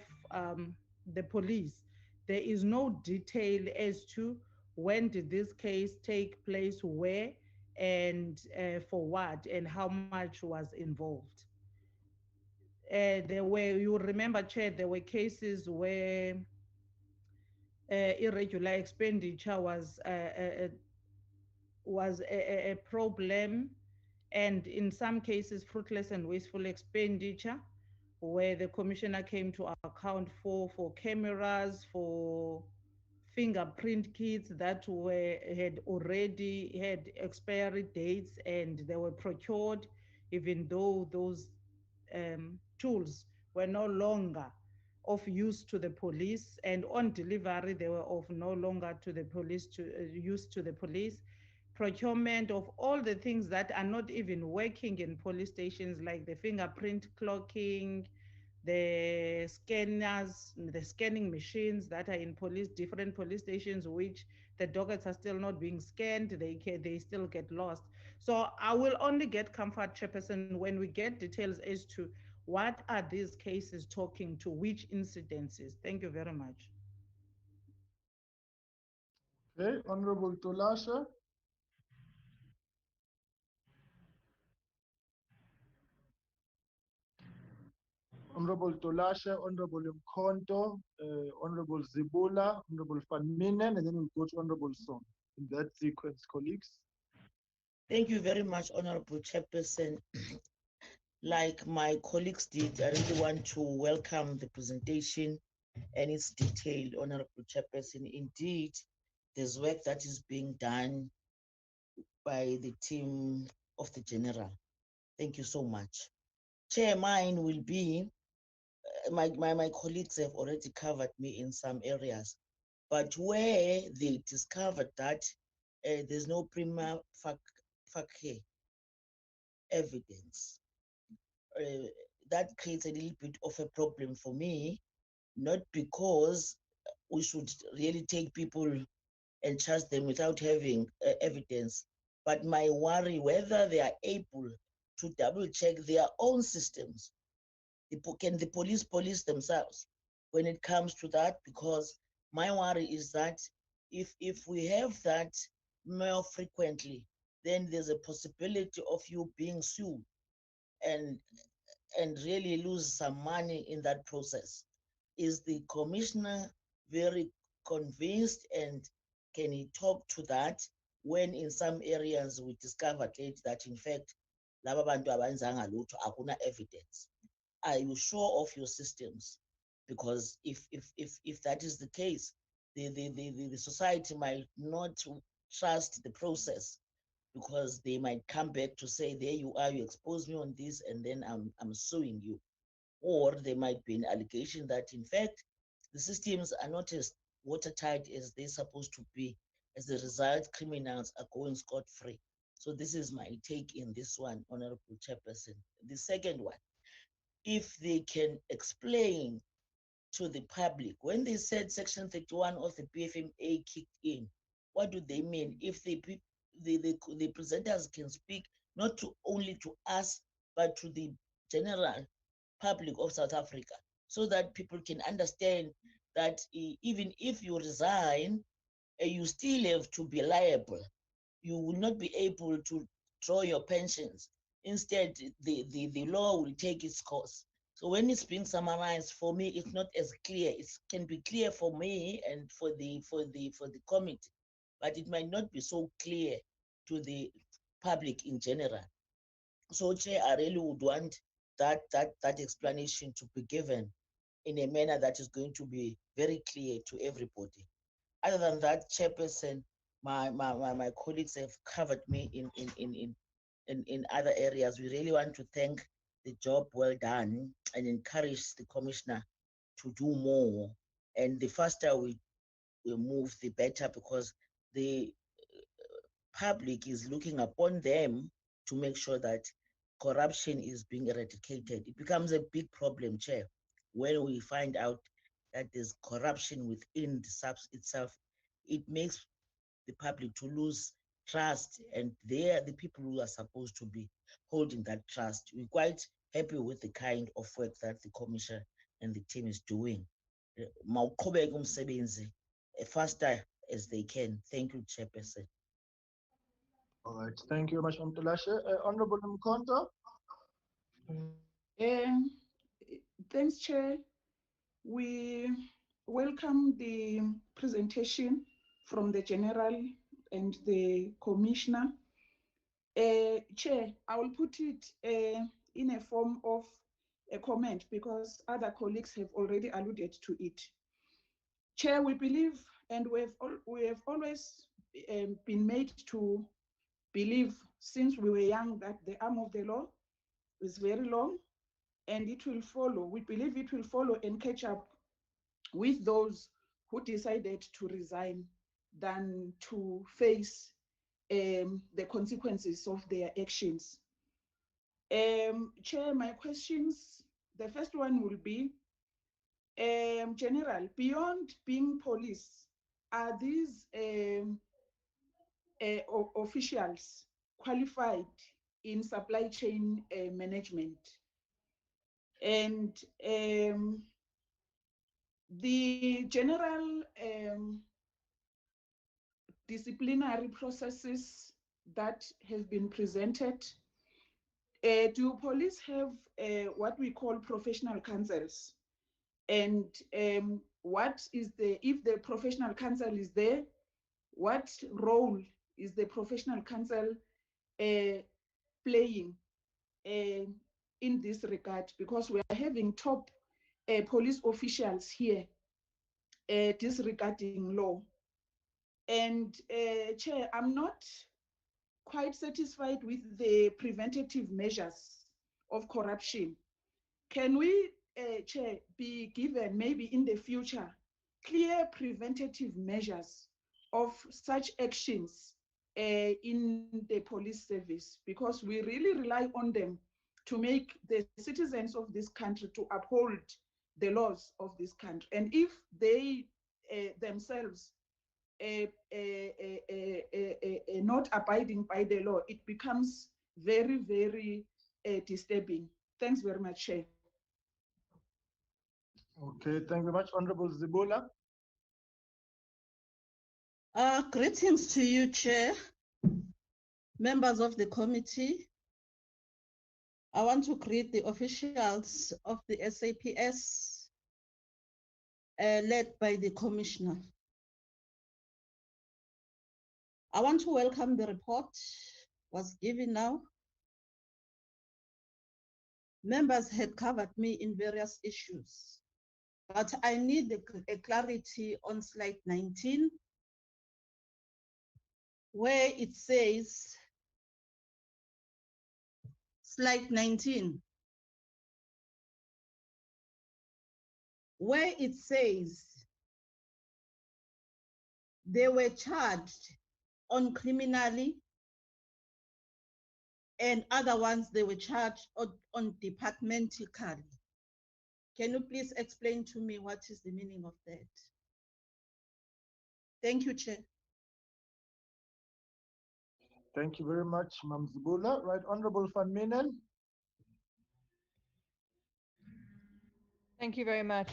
the police. There is no detail as to when did this case take place, where, and for what, and how much was involved. There were, you remember, Chair, there were cases where irregular expenditure was a problem, and in some cases, fruitless and wasteful expenditure, where the commissioner came to account for cameras, for fingerprint kits that had already had expiry dates, and they were procured even though those tools were no longer of use to the police, and on delivery they were of no longer to the police to use to the police. Procurement of all the things that are not even working in police stations, like the fingerprint clocking, the scanners, the scanning machines that are in different police stations, which the dockets are still not being scanned, they still get lost. So I will only get comfort, Chairperson, when we get details as to what are these cases talking to which incidences. Thank you very much. Okay, Honorable Tolasha. Honorable Tolasha, Honorable Mkonto, Honorable Zibula, Honorable Van Minen, and then we'll go to Honorable Son. In that sequence, colleagues. Thank you very much, Honorable Chairperson. Like my colleagues did, I really want to welcome the presentation and its detailed, Honorable Chairperson. Indeed, there's work that is being done by the team of the General. Thank you so much. Chair, mine will be, my colleagues have already covered me in some areas, but where they discovered that there's no prima facie evidence, that creates a little bit of a problem for me, not because we should really take people and charge them without having evidence, but my worry whether they are able to double check their own systems. Can the police themselves when it comes to that? Because my worry is that if we have that more frequently, then there's a possibility of you being sued and really lose some money in that process. Is the commissioner very convinced, and can he talk to that when in some areas we discovered late that in fact laba bantu abenzanga lutho akuna evidence? Are you sure of your systems? Because if that is the case, the society might not trust the process, because they might come back to say, there you are, you exposed me on this, and then I'm suing you. Or there might be an allegation that in fact the systems are not as watertight as they're supposed to be. As a result, criminals are going scot-free. So this is my take in this one, Honorable Chairperson. The second one, if they can explain to the public, when they said Section 31 of the PFMA kicked in, what do they mean? If the presenters can speak not to only to us, but to the general public of South Africa, so that people can understand that even if you resign, you still have to be liable. You will not be able to draw your pensions. Instead, the law will take its course. So when it's being summarized, for me, it's not as clear. It can be clear for me and for the committee, but it might not be so clear to the public in general. So, Chair, I really would want that explanation to be given in a manner that is going to be very clear to everybody. Other than that, Chairperson, my colleagues have covered me in other areas. We really want to thank the job well done and encourage the commissioner to do more. And the faster we move, the better, because the public is looking upon them to make sure that corruption is being eradicated. It becomes a big problem, Chair, when we find out that there's corruption within the SAPS itself. It makes the public to lose trust, and they are the people who are supposed to be holding that trust. We're quite happy with the kind of work that the commissioner and the team is doing. Mawuqhubeke umsebenzi faster as they can. Thank you, Chairperson. All right, thank you very much, Mtulashe. Honorable Mkonta. Thanks, Chair. We welcome the presentation from the General and the Commissioner. Chair, I will put it in a form of a comment because other colleagues have already alluded to it. Chair, we believe, and we have always been made to believe since we were young that the arm of the law is very long and it will follow. We believe it will follow and catch up with those who decided to resign than to face the consequences of their actions. Chair, my questions, the first one will be, General, beyond being police, are these officials qualified in supply chain management? And the general disciplinary processes that have been presented, do police have what we call professional councils? And what is if the professional council is there, what role is the professional council playing in this regard? Because we are having top police officials here disregarding law. And Chair, I'm not quite satisfied with the preventative measures of corruption. Can we, Chair, be given maybe in the future clear preventative measures of such actions in the police service? Because we really rely on them to make the citizens of this country to uphold the laws of this country. And if they themselves not abiding by the law, it becomes very, very disturbing. Thanks very much, Chair. Okay, thank you very much. Honorable Zibola. Greetings to you, Chair, members of the committee. I want to greet the officials of the SAPS led by the Commissioner. I want to welcome the report was given now. Members had covered me in various issues, but I need a clarity on slide 19, where it says, slide 19, where it says they were charged on criminally and other ones they were charged on departmentally. Can you please explain to me what is the meaning of that? Thank you, Chair. Thank you very much, Mam Zibula. Right, Honorable Van Minen. Thank you very much.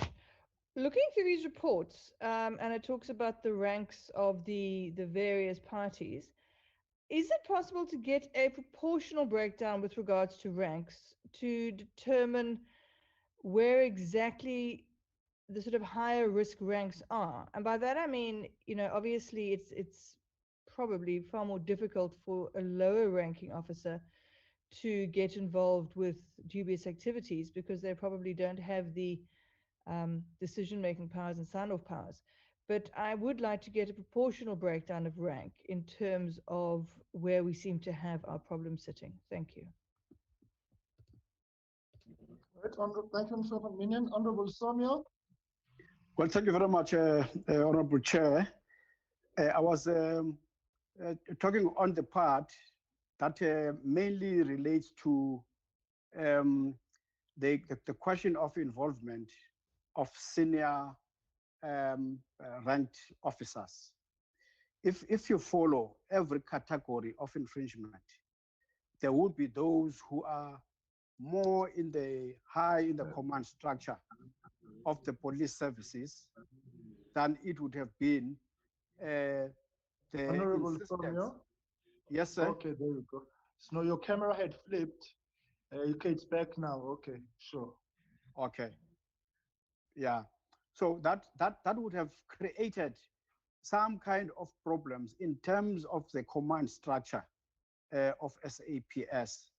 Looking through these reports, and it talks about the ranks of the various parties, is it possible to get a proportional breakdown with regards to ranks to determine where exactly the sort of higher risk ranks are? And by that I mean, obviously it's probably far more difficult for a lower ranking officer to get involved with dubious activities because they probably don't have the decision-making powers and sign-off powers. But I would like to get a proportional breakdown of rank in terms of where we seem to have our problem sitting. Thank you. Right, thank you, Mr. Van Minen. Honorable Samuel. Well, thank you very much, Honorable Chair. I was talking on the part that mainly relates to the question of involvement of senior ranked officers. If you follow every category of infringement, there would be those who are more in the command structure of the police services than it would have been the Honorable insistence. Samuel. Yes, sir. Okay, there you go. So your camera had flipped. Okay, it's back now. Okay, sure. Okay. Yeah. So that would have created some kind of problems in terms of the command structure of SAPS,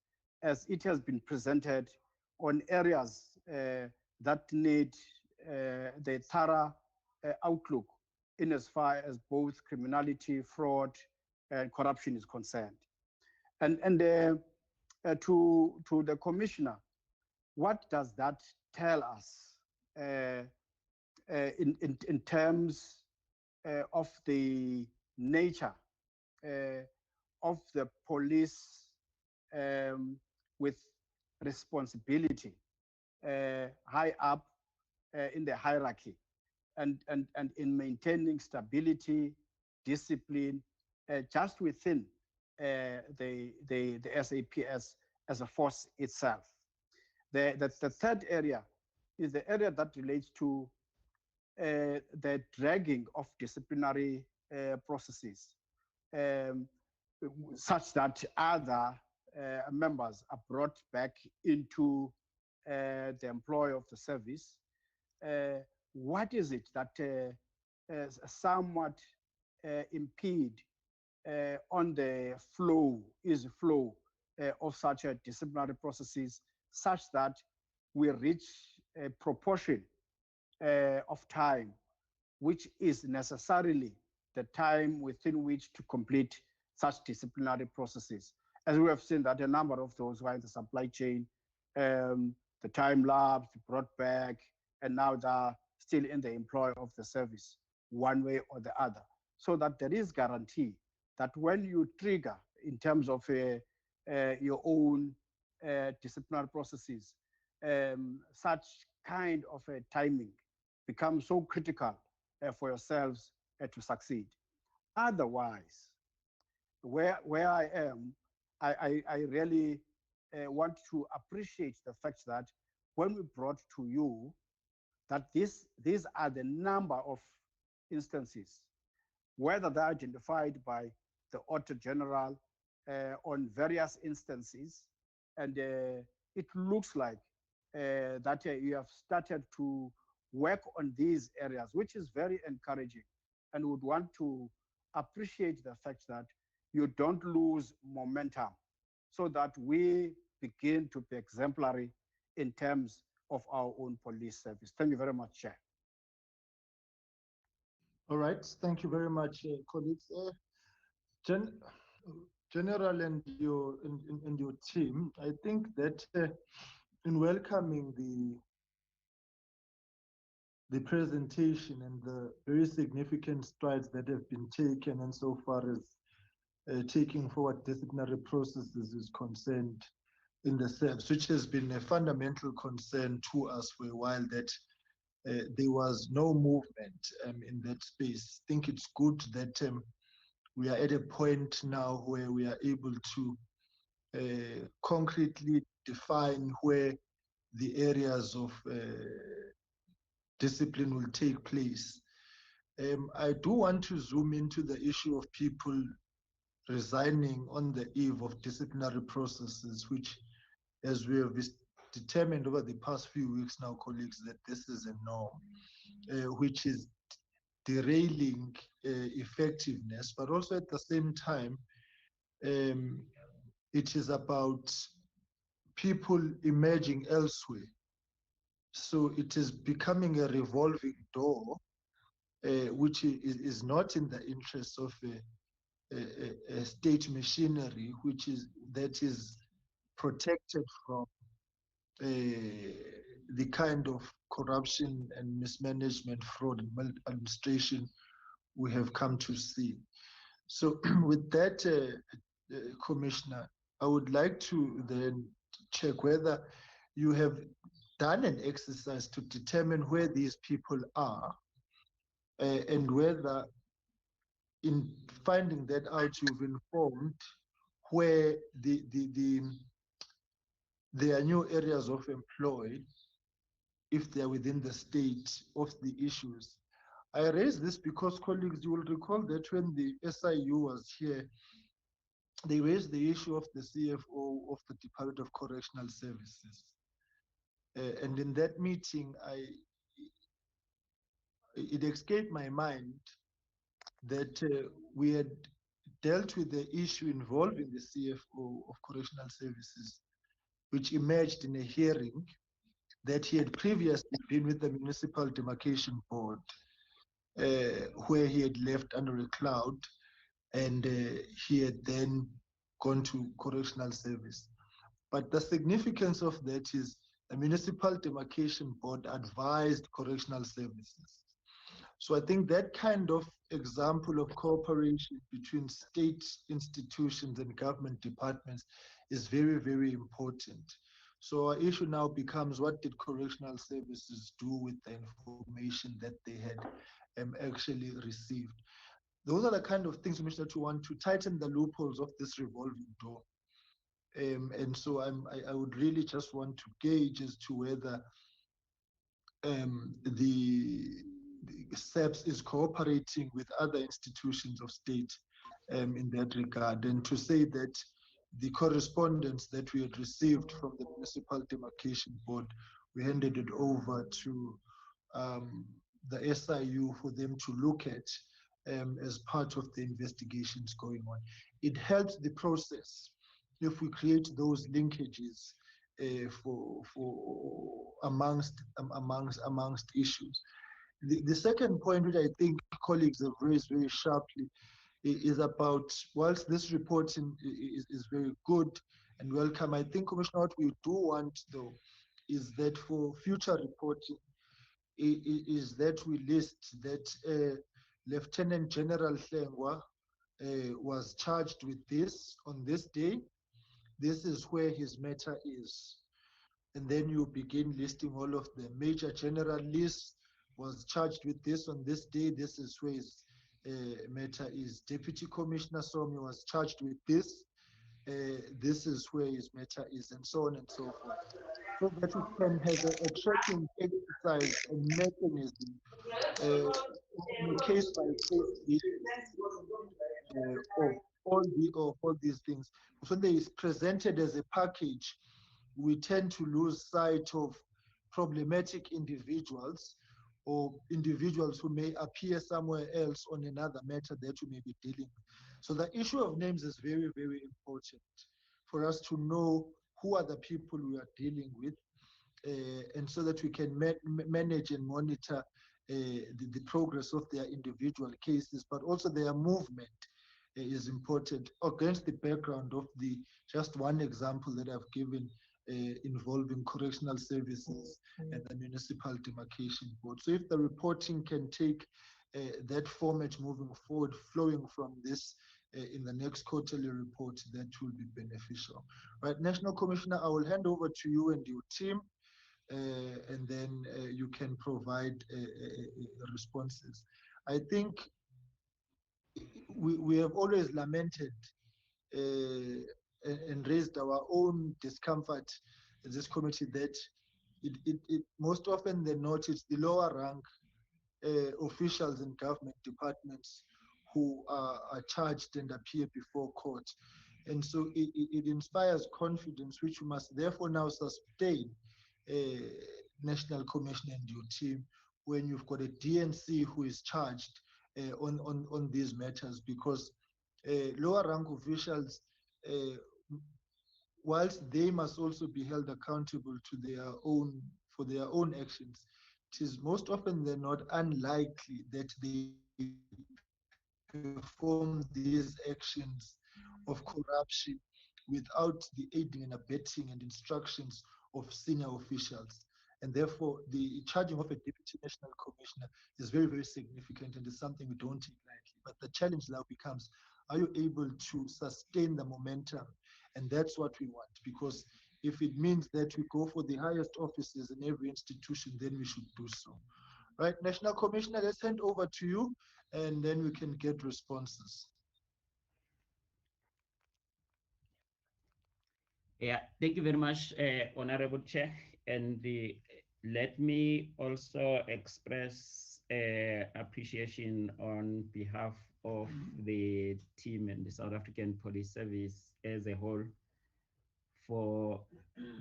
as it has been presented on areas that need the thorough outlook in as far as both criminality, fraud, and corruption is concerned. And to the commissioner, what does that tell us in terms of the nature of the police with responsibility high up in the hierarchy and in maintaining stability, discipline, just within the SAPS as a force itself. The third area is the area that relates to the dragging of disciplinary processes, such that other members are brought back into the employ of the service. What is it that somewhat impede on the flow of such disciplinary processes, such that we reach a proportion of time, which is necessarily the time within which to complete such disciplinary processes. As we have seen that a number of those were in the supply chain, the time lapsed, brought back, and now they're still in the employ of the service, one way or the other. So that there is guarantee that when you trigger in terms of your own disciplinary processes, such kind of a timing becomes so critical for yourselves to succeed. Otherwise, where I am, I really want to appreciate the fact that when we brought to you that these are the number of instances, whether they're identified by the Auditor General on various instances, and it looks like that you have started to work on these areas, which is very encouraging, and would want to appreciate the fact that you don't lose momentum so that we begin to be exemplary in terms of our own police service. Thank you very much, Chair. All right, thank you very much, colleagues. General and your team, I think that in welcoming the presentation and the very significant strides that have been taken insofar as taking forward disciplinary processes is concerned in the SAPS, which has been a fundamental concern to us for a while, that there was no movement in that space. I think it's good that we are at a point now where we are able to concretely define where the areas of discipline will take place. I do want to zoom into the issue of people resigning on the eve of disciplinary processes, which, as we have determined over the past few weeks now, colleagues, that this is a norm, which is derailing effectiveness, but also at the same time, it is about people emerging elsewhere. So it is becoming a revolving door, which is not in the interest of a state machinery, that is protected from the kind of corruption and mismanagement, fraud, and maladministration we have come to see. So with that, Commissioner, I would like to then check whether you have done an exercise to determine where these people are, and whether in finding that out you've informed where there are new areas of employ, if they are within the state of the issues. I raise this because, colleagues, you will recall that when the SIU was here, they raised the issue of the CFO of the Department of Correctional Services. And in that meeting, it escaped my mind that we had dealt with the issue involving the CFO of Correctional Services, which emerged in a hearing that he had previously been with the Municipal Demarcation Board, where he had left under a cloud, and he had then gone to Correctional Service. But the significance of that is the Municipal Demarcation Board advised Correctional Services. So I think that kind of example of cooperation between state institutions and government departments is very, very important. So our issue now becomes, what did Correctional Services do with the information that they had actually received? Those are the kind of things, Commissioner, that you want to tighten the loopholes of this revolving door. And so I would really just want to gauge as to whether the SAPS is cooperating with other institutions of state in that regard, and to say that the correspondence that we had received from the Municipal Demarcation Board, we handed it over to the SIU for them to look at as part of the investigations going on. It helps the process if we create those linkages for amongst issues. The second point, which I think colleagues have raised very sharply, is about, whilst this reporting is very good and welcome, I think, Commissioner, what we do want, though, is that for future reporting, is that we list that Lieutenant General Hlengwa was charged with this on this day. This is where his matter is. And then you begin listing all of the Major General lists, was charged with this on this day. This is where his matter is. Deputy Commissioner Somi was charged with this. This is where his matter is, and so on and so forth. So that we can have a tracking exercise and mechanism on a case-by-case basis of all these things. So they is presented as a package, we tend to lose sight of problematic individuals or individuals who may appear somewhere else on another matter that we may be dealing with. So the issue of names is very, very important for us to know who are the people we are dealing with, and so that we can manage and monitor the progress of their individual cases, but also their movement is important, against the background of the just one example that I've given involving Correctional Services and the Municipal Demarcation Board. So if the reporting can take that format moving forward, flowing from this in the next quarterly report that will be beneficial. Right, National Commissioner, I will hand over to you and your team, and then you can provide responses. I think we have always lamented and raised our own discomfort as this committee that it most often than not, it's the lower rank officials in government departments who are charged and appear before court. And so it inspires confidence, which you must therefore now sustain, National Commission and your team, when you've got a DNC who is charged on these matters, because lower rank officials, whilst they must also be held accountable to for their own actions, it is most often than not unlikely that they perform these actions of corruption without the aiding and abetting and instructions of senior officials. And therefore, the charging of a deputy national commissioner is very, very significant and is something we don't take lightly. But the challenge now becomes, are you able to sustain the momentum? And that's what we want, because if it means that we go for the highest offices in every institution, then we should do so. Right, National Commissioner, let's hand over to you, and then we can get responses. Yeah, thank you very much, Honorable Chair. And let me also express appreciation on behalf of the team and the South African Police Service as a whole for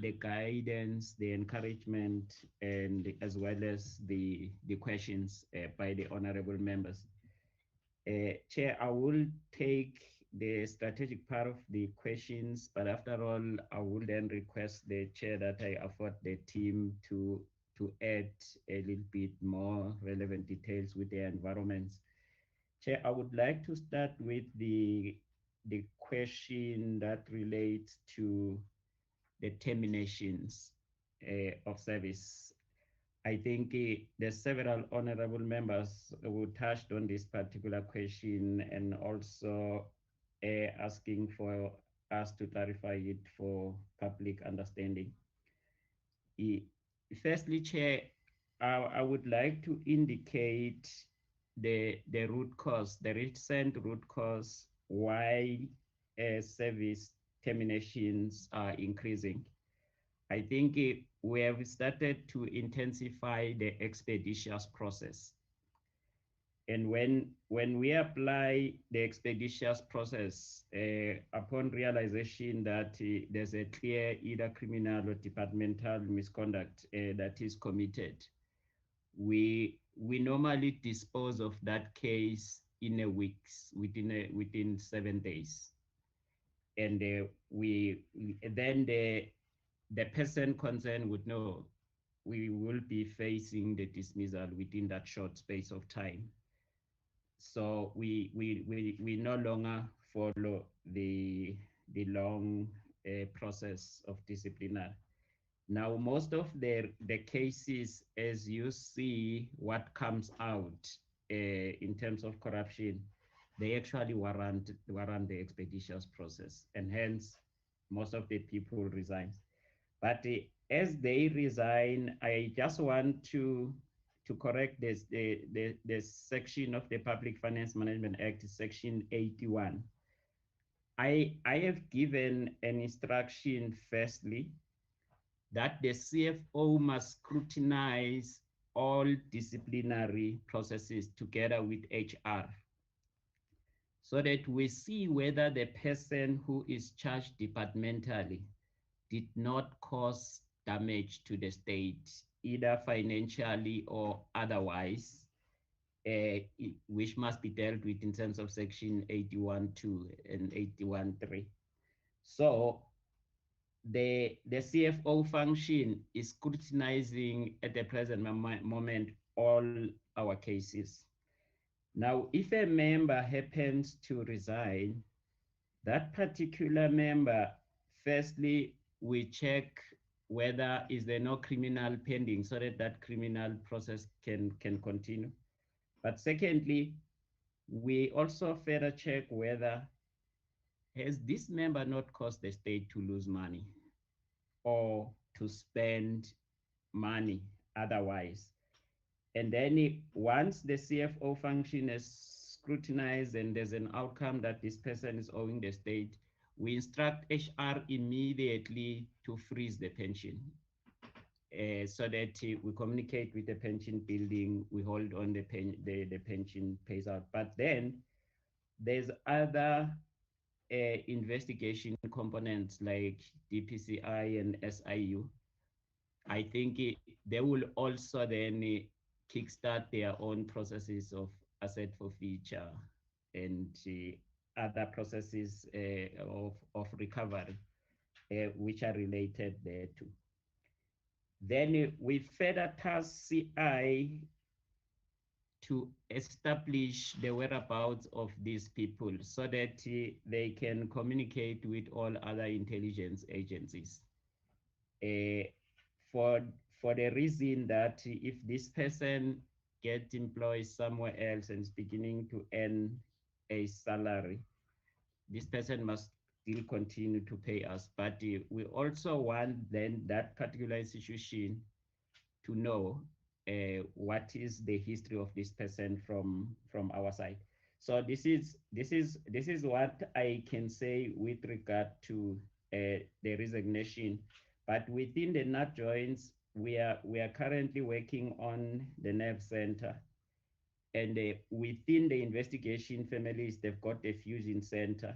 the guidance, the encouragement, and as well as the questions by the honorable members. Chair, I will take the strategic part of the questions, but after all, I will then request the chair that I afford the team to add a little bit more relevant details with their environments. Chair, I would like to start with the question that relates to the terminations of service. I think there's several honorable members who touched on this particular question and also asking for us to clarify it for public understanding. Firstly, Chair, I would like to indicate the root cause, the recent root cause why service terminations are increasing. I think we have started to intensify the expeditious process. And when we apply the expeditious process, upon realization that there's a clear either criminal or departmental misconduct that is committed, we normally dispose of that case in a week, within 7 days. And then the person concerned would know we will be facing the dismissal within that short space of time. So we no longer follow the long process of disciplinary. Now, most of the cases, as you see what comes out in terms of corruption, they actually warrant the expeditious process, and hence most of the people resign. But as they resign, I just want to correct this, the section of the Public Finance Management Act, section 81. I have given an instruction, firstly, that the CFO must scrutinize all disciplinary processes together with HR, so that we see whether the person who is charged departmentally did not cause damage to the state, either financially or otherwise, which must be dealt with in terms of section 81.2 and 81.3. So the CFO function is scrutinizing at the present moment all our cases. Now, if a member happens to resign, that particular member, firstly, we check whether is there no criminal pending, so that criminal process can continue. But secondly, we also further check whether has this member not caused the state to lose money or to spend money otherwise? And then once the CFO function is scrutinized and there's an outcome that this person is owing the state, we instruct HR immediately to freeze the pension. So that we communicate with the pension building, we hold on the pension pays out. But then there's other investigation components like DPCI and SIU. I think they will also then kickstart their own processes of asset forfeiture and other processes of recovery, which are related thereto. Then we further task CI to establish the whereabouts of these people so that they can communicate with all other intelligence agencies. For the reason that if this person gets employed somewhere else and is beginning to earn a salary, this person must still continue to pay us. But we also want then that particular institution to know what is the history of this person from our side. So this is what I can say with regard to the resignation. But within the NAT joints, we are currently working on the nerve center, and within the investigation families, they've got a fusion center.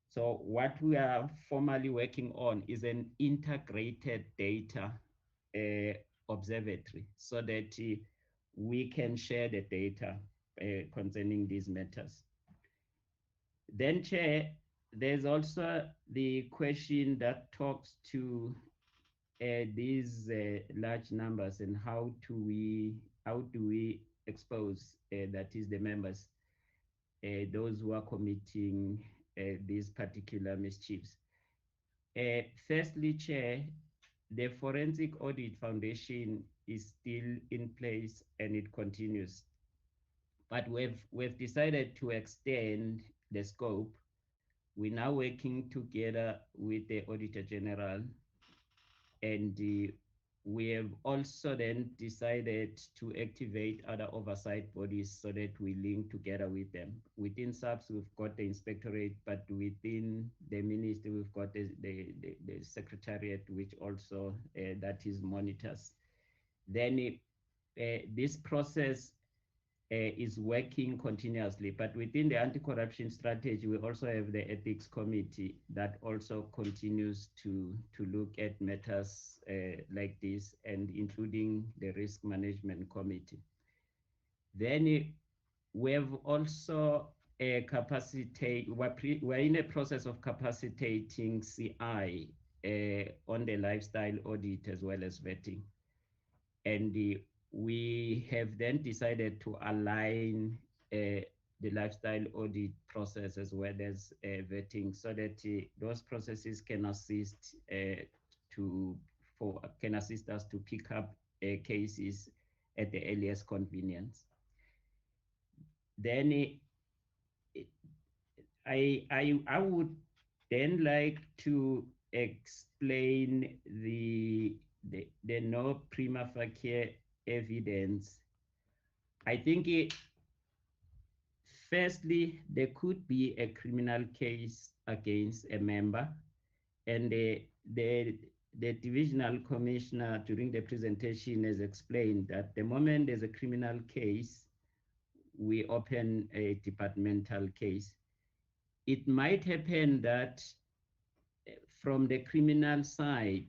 So what we are formally working on is an integrated data observatory so that we can share the data concerning these matters. Then, Chair, there's also the question that talks to these large numbers and how do we expose that is the members, those who are committing these particular mischiefs. Firstly, Chair, the Forensic Audit Foundation is still in place and it continues. But we've decided to extend the scope. We're now working together with the Auditor General, and we have also then decided to activate other oversight bodies so that we link together with them. Within SAPS, we've got the inspectorate, but within the ministry, we've got the secretariat, which also that is monitors. Then this process is working continuously, but within the anti-corruption strategy, we also have the ethics committee that also continues to look at matters like this, and including the risk management committee. Then we have also we're in a process of capacitating CI on the lifestyle audit as well as vetting. And we have then decided to align the lifestyle audit process as well as vetting so that those processes can assist us to pick up cases at the earliest convenience. Then I would then like to explain the no prima facie evidence. I think firstly, there could be a criminal case against a member, and the divisional commissioner during the presentation has explained that the moment there's a criminal case, we open a departmental case. It might happen that from the criminal side,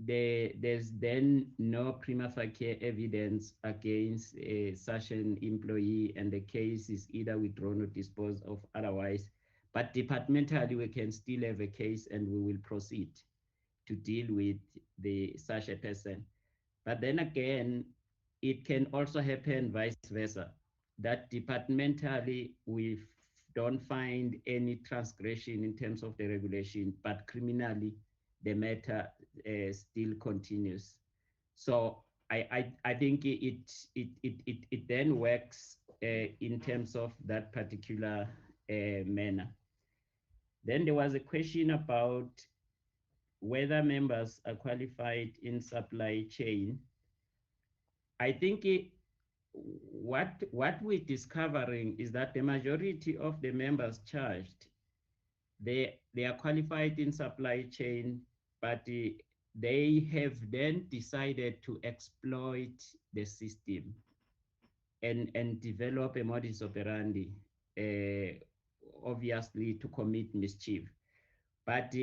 there's then no prima facie evidence against such an employee, and the case is either withdrawn or disposed of otherwise. But departmentally, we can still have a case and we will proceed to deal with such a person. But then again, it can also happen vice versa, that departmentally we don't find any transgression in terms of the regulation, but criminally the matter still continues. So I think it then works in terms of that particular manner. Then there was a question about whether members are qualified in supply chain. I think what we're discovering is that the majority of the members charged, they are qualified in supply chain, but they have then decided to exploit the system and develop a modus operandi, obviously to commit mischief. But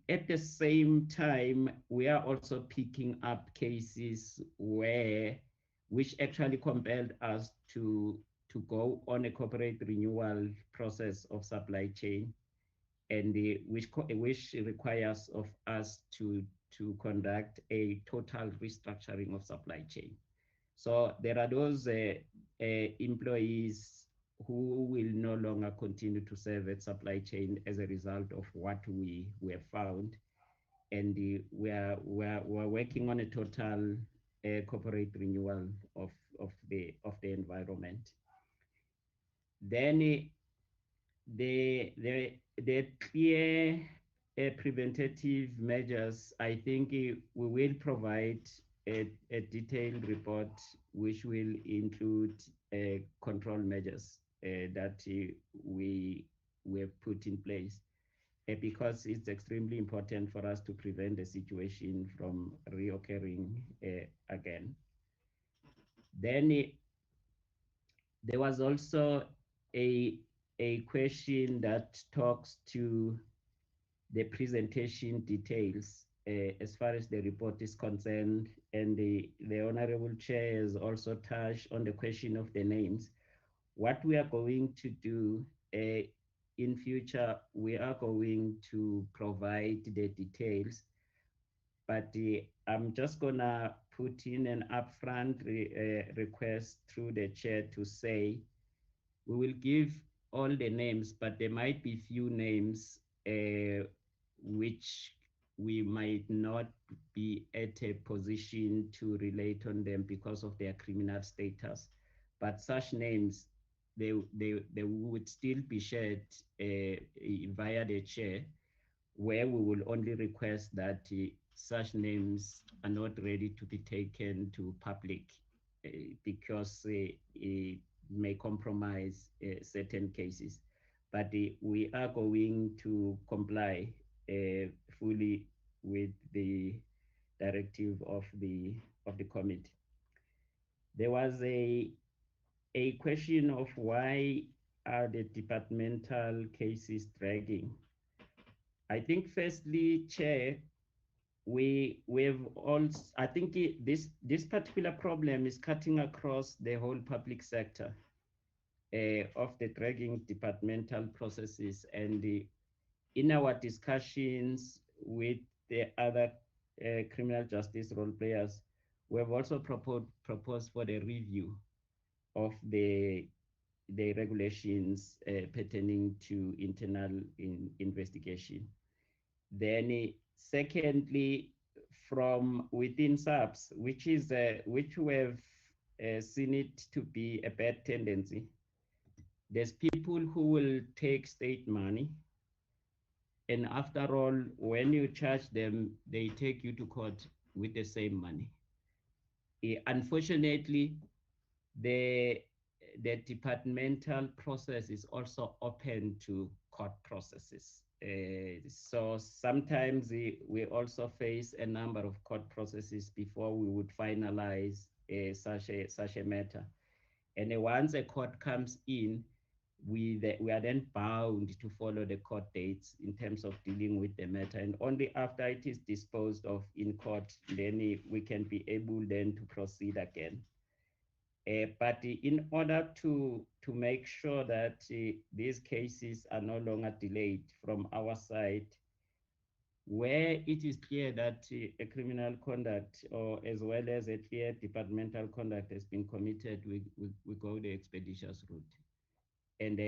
at the same time, we are also picking up cases which actually compelled us to go on a corporate renewal process of supply chain, and which requires of us to conduct a total restructuring of supply chain. So there are those employees who will no longer continue to serve at supply chain as a result of what we have found, and we're working on a total corporate renewal of the environment. Then the clear preventative measures, I think we will provide a detailed report which will include control measures that we have put in place, because it's extremely important for us to prevent the situation from reoccurring again. Then there was also a question that talks to the presentation details as far as the report is concerned, and the Honorable Chair has also touched on the question of the names. What we are going to do in future, we are going to provide the details, but I'm just gonna put in an upfront request through the chair to say we will give all the names, but there might be few names which we might not be at a position to relate on them because of their criminal status. But such names, they would still be shared via the chair, where we will only request that such names are not ready to be taken to public because it may compromise certain cases. But we are going to comply fully with the directive of the committee. There was a question of why are the departmental cases dragging. I think firstly, Chair, we've also, I think this particular problem is cutting across the whole public sector of the dragging departmental processes, and in our discussions with the other criminal justice role players, we have also proposed for the review of the regulations pertaining to internal investigation. Then secondly, from within SAPS, which we have seen it to be a bad tendency. There's people who will take state money, and after all, when you charge them, they take you to court with the same money. Unfortunately, the departmental process is also open to court processes. So sometimes we also face a number of court processes before we would finalize such a matter. And once a court comes in, we are then bound to follow the court dates in terms of dealing with the matter. And only after it is disposed of in court, then we can be able then to proceed again. But in order to make sure that these cases are no longer delayed from our side, where it is clear that a criminal conduct or as well as a clear departmental conduct has been committed, we go the expeditious route. And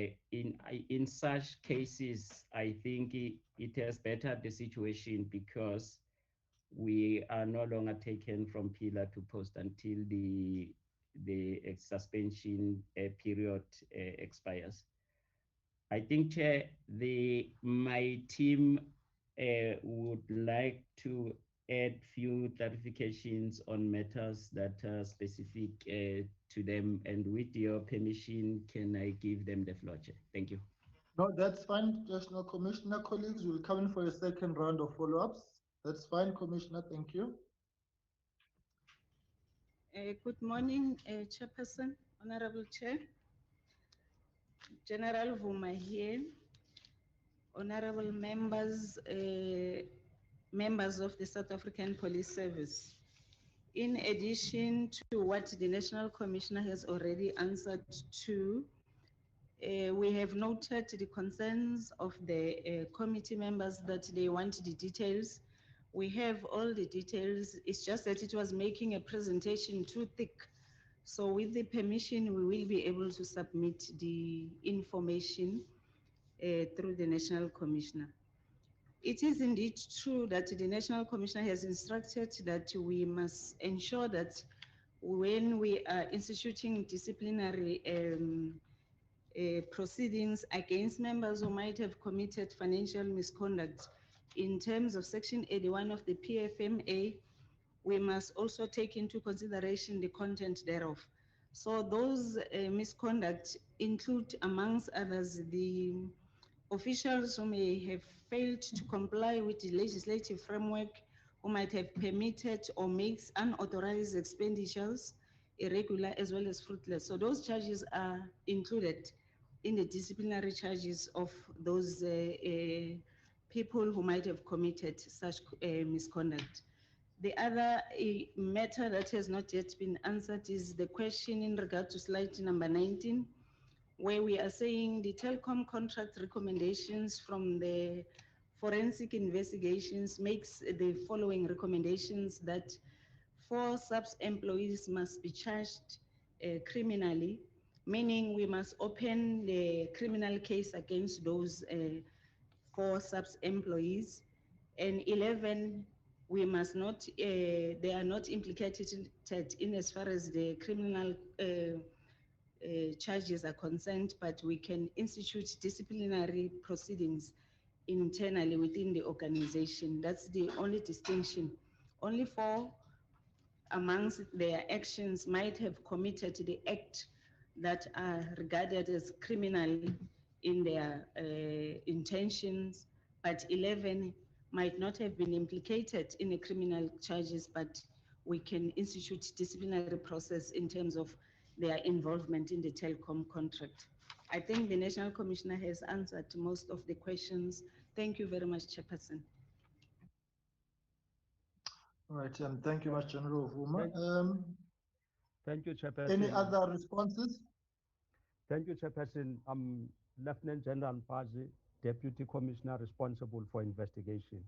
in such cases, I think it has bettered the situation because we are no longer taken from pillar to post until the suspension period expires. I think, Chair, my team would like to add few clarifications on matters that are specific to them. And with your permission, can I give them the floor, Chair? Thank you. No, that's fine. Just no Commissioner colleagues will come in for a second round of follow-ups. That's fine, Commissioner. Thank you. Good morning, Chairperson, Honorable Chair, General Vuma here, honorable members, members of the South African Police Service. In addition to what the National Commissioner has already answered to, we have noted the concerns of the committee members that they want the details. We have all the details. It's just that it was making a presentation too thick. So with the permission, we will be able to submit the information through the National Commissioner. It is indeed true that the National Commissioner has instructed that we must ensure that when we are instituting disciplinary proceedings against members who might have committed financial misconduct in terms of Section 81 of the PFMA, we must also take into consideration the content thereof. So those misconduct include, amongst others, the officials who may have failed to comply with the legislative framework, who might have permitted or makes unauthorized expenditures, irregular as well as fruitless. So those charges are included in the disciplinary charges of those people who might have committed such misconduct. The other matter that has not yet been answered is the question in regard to slide number 19, where we are saying the Telcom contract recommendations from the forensic investigations makes the following recommendations: that 4 SAPS employees must be charged criminally, meaning we must open the criminal case against those 4 SAPS employees, and 11 we must not, they are not implicated in as far as the criminal charges are concerned, but we can institute disciplinary proceedings internally within the organization. That's the only distinction. Only 4 amongst their actions might have committed the act that are regarded as criminal in their intentions, but 11 might not have been implicated in the criminal charges, but we can institute disciplinary process in terms of their involvement in the Telcom contract. I think the National Commissioner has answered most of the questions. Thank you very much, Chairperson. All right, thank you much, General Vuma. Thank you, Chairperson. Any other responses? Thank you, Chairperson. I'm Lieutenant General Mpazi, Deputy Commissioner responsible for investigation.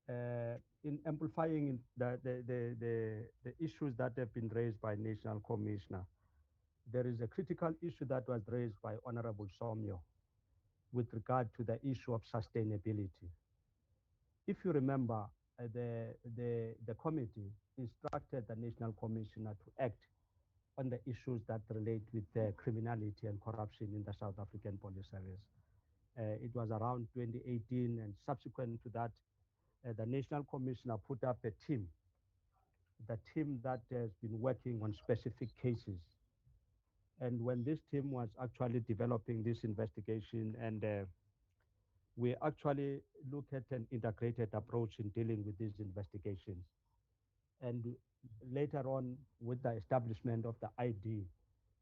In amplifying the issues that have been raised by National Commissioner, there is a critical issue that was raised by Honorable Somyo with regard to the issue of sustainability. If you remember, the committee instructed the National Commissioner to act on the issues that relate with criminality and corruption in the South African Police Service. It was around 2018, and subsequent to that, the National Commissioner put up a team, the team that has been working on specific cases. And when this team was actually developing this investigation, and we actually look at an integrated approach in dealing with these investigations. And later on, with the establishment of the ID,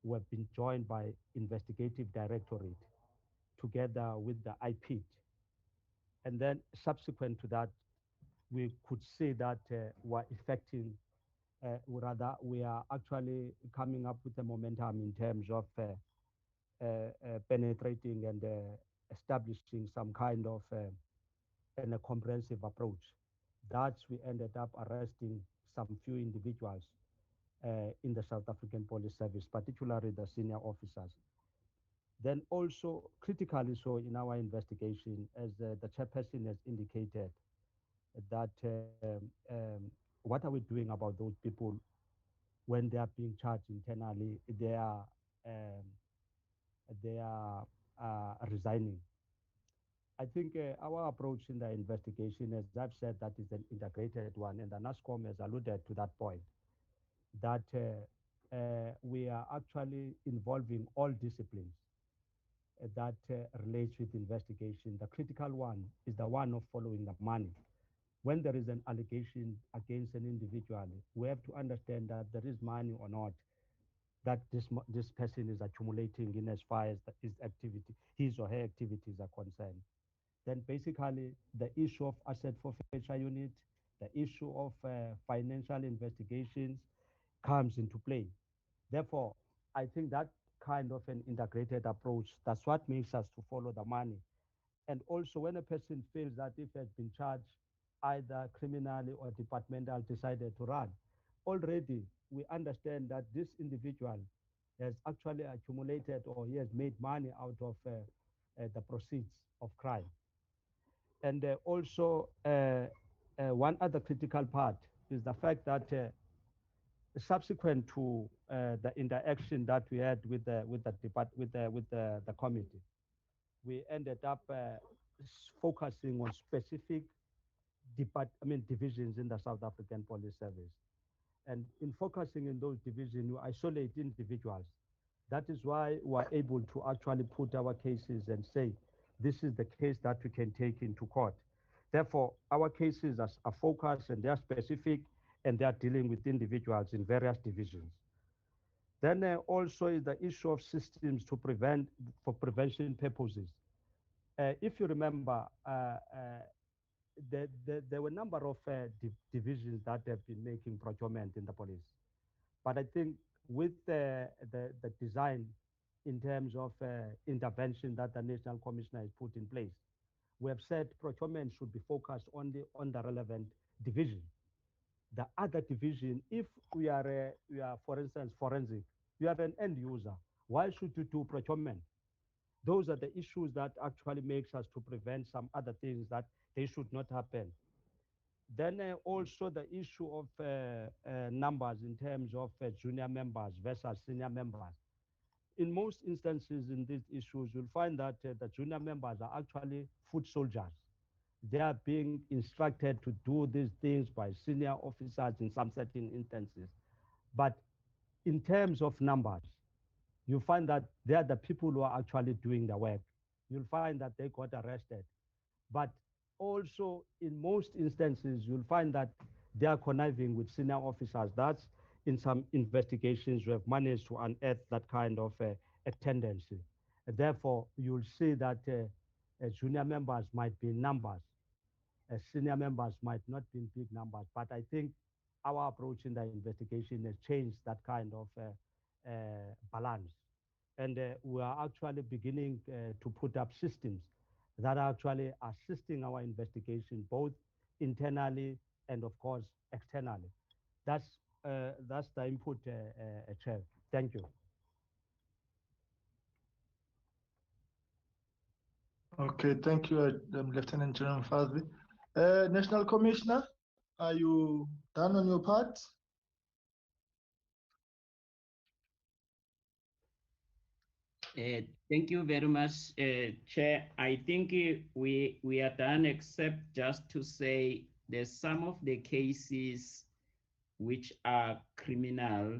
we have been joined by Investigative Directorate together with the IPIT. And then subsequent to that, we could see that we're effecting, rather, we are actually coming up with a momentum in terms of penetrating and establishing some kind of and a comprehensive approach. That's we ended up arresting some few individuals in the South African Police Service, particularly the senior officers. Then also critically so in our investigation, as the chairperson has indicated, that what are we doing about those people when they are being charged internally? Their resigning. I think our approach in the investigation, as I've said, that is an integrated one, and the NASCOM has alluded to that point, that we are actually involving all disciplines that relates with investigation. The critical one is the one of following the money. When there is an allegation against an individual, we have to understand that there is money or not that this person is accumulating in as far as his or her activities are concerned. Then basically the issue of asset forfeiture unit, the issue of financial investigations comes into play. Therefore, I think that kind of an integrated approach, that's what makes us to follow the money. And also when a person feels that if has been charged either criminally or departmental decided to run, already we understand that this individual has actually accumulated or he has made money out of the proceeds of crime. And also one other critical part is the fact that subsequent to the interaction that we had with the committee, we ended up focusing on specific divisions in the South African Police Service. And in focusing in those divisions, you isolate individuals. That is why we're able to actually put our cases and say, this is the case that we can take into court. Therefore, our cases are focused and they are specific and they are dealing with individuals in various divisions. Then also is the issue of systems to prevent, for prevention purposes. If you remember, there were a number of divisions that have been making procurement in the police. But I think with the design in terms of intervention that the National Commissioner has put in place, we have said procurement should be focused only on the relevant division. The other division, if we are, for instance, forensic, you are an end user, why should you do procurement? Those are the issues that actually makes us to prevent some other things that they should not happen. Then also the issue of numbers in terms of junior members versus senior members. In most instances in these issues, you'll find that the junior members are actually foot soldiers. They are being instructed to do these things by senior officers in some certain instances. But in terms of numbers, you find that they are the people who are actually doing the work. You'll find that they got arrested. But also in most instances, you'll find that they are conniving with senior officers. That's in some investigations we have managed to unearth that kind of a tendency. Therefore, you'll see that junior members might be in numbers, senior members might not be in big numbers. But I think our approach in the investigation has changed that kind of balance. And we are actually beginning to put up systems that are actually assisting our investigation, both internally and of course externally. That's the input, Chair. Thank you. Okay, thank you, Lieutenant General Fazli. National Commissioner, are you done on your part? Thank you very much, Chair. I think we are done, except just to say there's some of the cases which are criminal,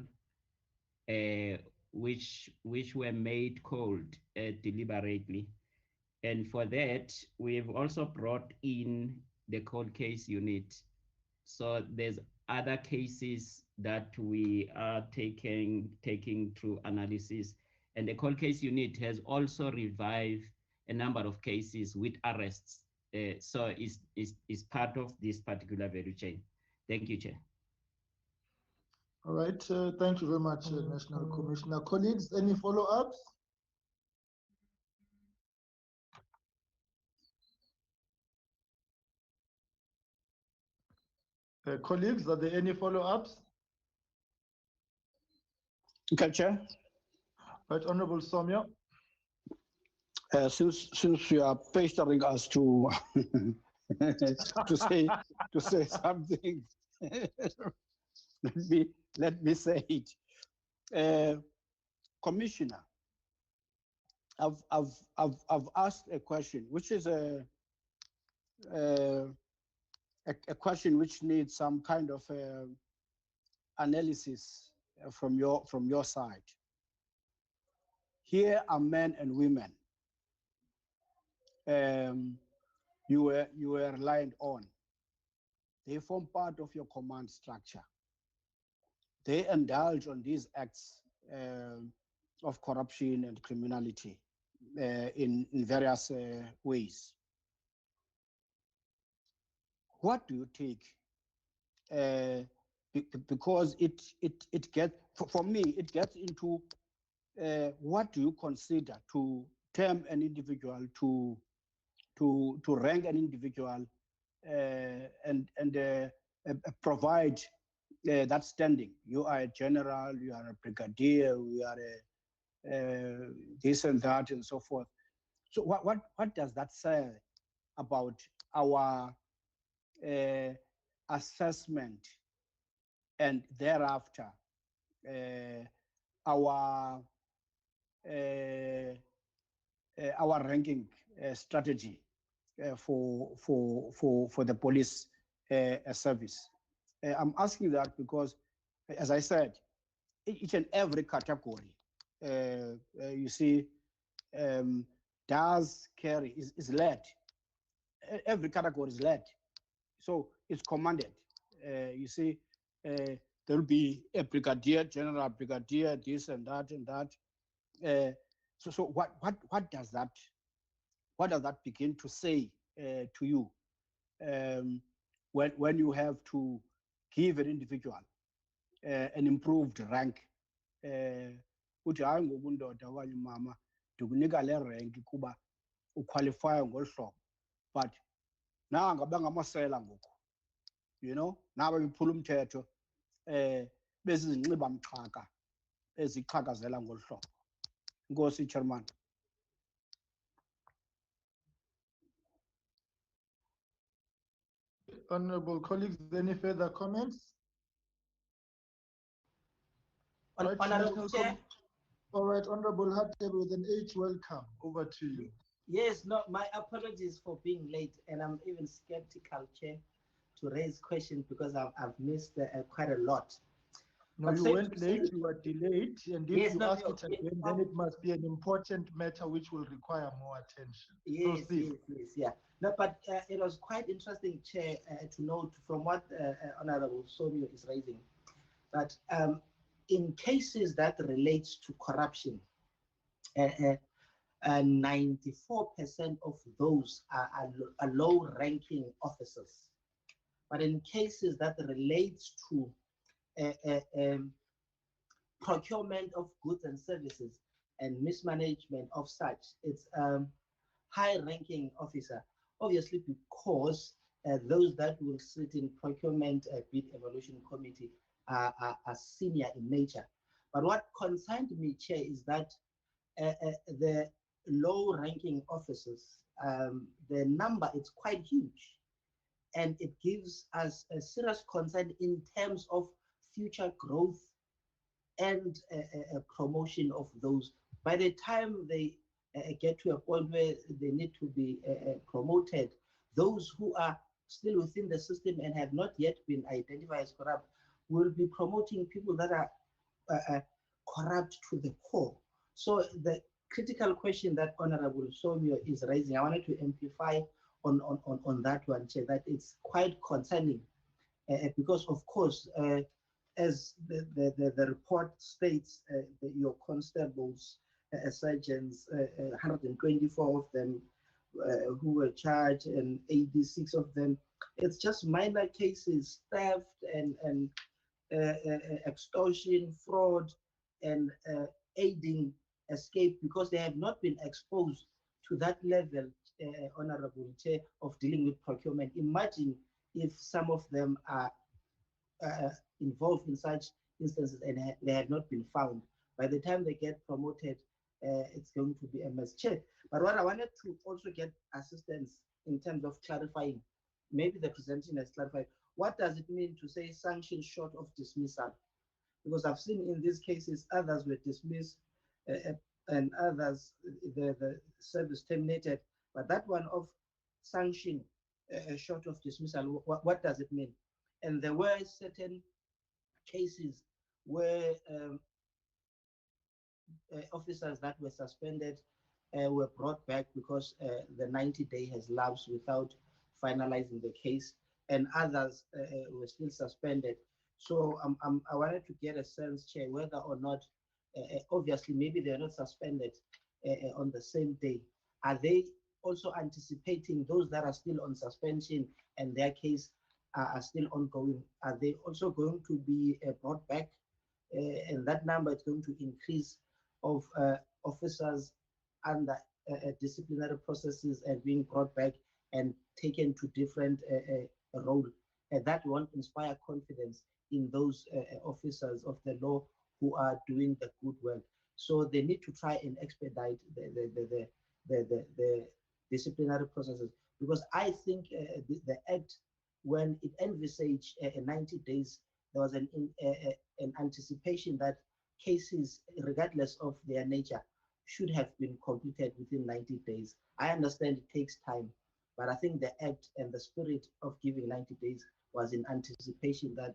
which were made cold deliberately. And for that, we've also brought in the cold case unit. So there's other cases that we are taking through analysis. And the cold case unit has also revived a number of cases with arrests. So it's part of this particular value chain. Thank you, Chair. All right, thank you very much, National Commissioner. Colleagues, any follow-ups? Colleagues, are there any follow-ups? Okay, Chair. Right, Honorable Somya. Since you are pestering us to to say something, let me say it. Commissioner, I've asked a question, which is a question which needs some kind of analysis from your side. Here are men and women you were reliant on. They form part of your command structure. They indulge on these acts of corruption and criminality in various ways. What do you take? Because it gets, for me, it gets into what do you consider to term an individual, to rank an individual, and provide that standing. You are a general, you are a brigadier, you are a this and that and so forth. So what does that say about our assessment and thereafter our ranking strategy for the police service? I'm asking that because, as I said, each and every category, you see, does carry, is led. Every category is led. So it's commanded. You see, there will be a brigadier, general brigadier, this and that and that. So what does that begin to say to you when you have to give an individual an improved rank? Uthi hayi ngokundoda okanye mama ndikunika le rank kuba uqualify ngolu hlobo, but nanga bangamasela ngoku, you know, naba bephula umthetho bezizinxiba mxhaka eziqhakazela ngolu hlobo. Nkosi, Chairman. Honorable colleagues, any further comments? Honorable Chair. All right, Honorable Hatebe with an H, welcome. Over to you. Yes, no, my apologies for being late, and I'm even skeptical, Chair, to raise questions because I've missed quite a lot. No, you went late, you were delayed, and if you ask it again, then it must be an important matter which will require more attention. Yes, yes, yeah. No, but it was quite interesting, Chair, to note from what Honorable Somio is raising, that in cases that relates to corruption, 94% of those are low-ranking officers. But in cases that relates to procurement of goods and services and mismanagement of such, it's high-ranking officer, obviously because those that will sit in procurement bid evaluation committee are senior in nature. But what concerned me, Chair, is that the low-ranking officers, the number is quite huge, and it gives us a serious concern in terms of future growth and promotion of those. By the time they get to a point where they need to be promoted, those who are still within the system and have not yet been identified as corrupt will be promoting people that are corrupt to the core. So the critical question that Honorable Somio is raising, I wanted to amplify on that one, Chair, that it's quite concerning because, of course, as the report states, your constables, sergeants, 124 of them who were charged, and 86 of them, it's just minor cases, theft and extortion, fraud, and aiding escape, because they have not been exposed to that level, Honorable Chair, of dealing with procurement. Imagine if some of them are involved in such instances and they have not been found. By the time they get promoted, it's going to be a mess. Chair, but what I wanted to also get assistance in terms of clarifying, maybe the presentation has clarified, what does it mean to say sanction short of dismissal? Because I've seen in these cases, others were dismissed and others, the service terminated. But that one of sanction short of dismissal, what does it mean? And there were certain cases where officers that were suspended were brought back because the 90-day has lapsed without finalizing the case, and others were still suspended. So I wanted to get a sense, Chair, whether or not, obviously, maybe they're not suspended on the same day. Are they also anticipating those that are still on suspension and their case are still ongoing? Are they also going to be brought back? And that number is going to increase of officers under disciplinary processes and being brought back and taken to different roles. That won't inspire confidence in those officers of the law who are doing the good work. So they need to try and expedite the disciplinary processes, because I think the Act, when it envisaged 90 days, there was an anticipation that cases, regardless of their nature, should have been completed within 90 days. I understand it takes time, but I think the Act and the spirit of giving 90 days was in anticipation that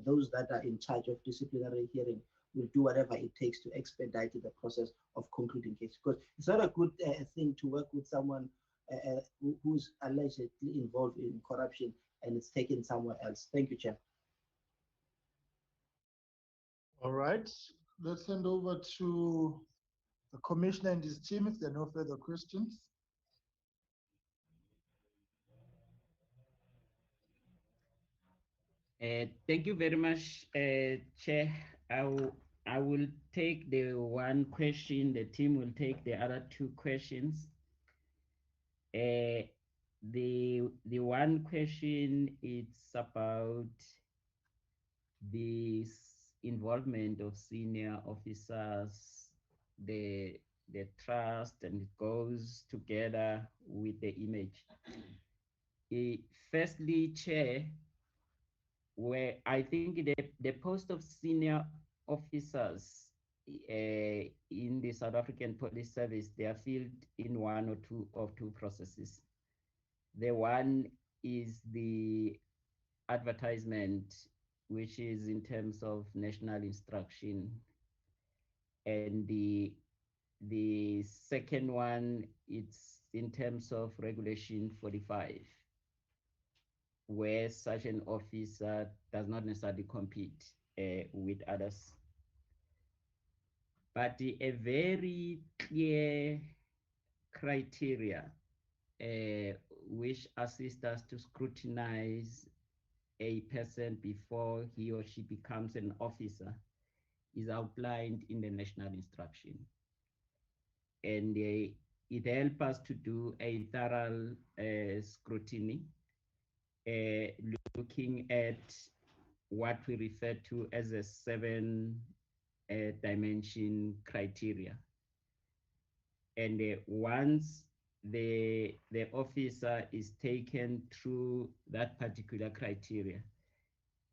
those that are in charge of disciplinary hearing will do whatever it takes to expedite the process of concluding cases. Because it's not a good thing to work with someone who's allegedly involved in corruption and it's taken somewhere else. Thank you, Chair. All right, let's hand over to the Commissioner and his team if there are no further questions. Thank you very much, Chair. I will take the one question, the team will take the other two questions. The one question, it's about the involvement of senior officers, the trust, and it goes together with the image. Firstly, Chair, where I think the post of senior officers in the South African Police Service, they are filled in one or two processes. The one is the advertisement, which is in terms of national instruction, and the second one, it's in terms of Regulation 45, where such an officer does not necessarily compete with others. But a very clear criteria which assists us to scrutinize a person before he or she becomes an officer is outlined in the national instruction. And it helps us to do a thorough scrutiny, looking at what we refer to as a 7-dimension criteria. And once the officer is taken through that particular criteria,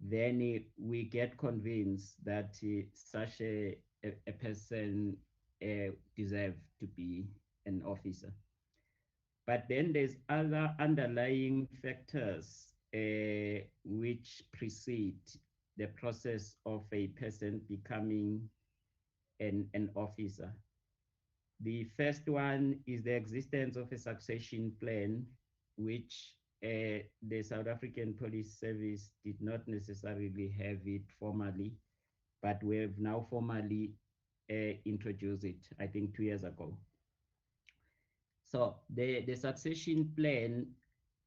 then we get convinced that such a person deserves to be an officer. But then there's other underlying factors which precede the process of a person becoming an officer. The first one is the existence of a succession plan, which the South African Police Service did not necessarily have it formally, but we have now formally introduced it, I think 2 years ago. So the succession plan,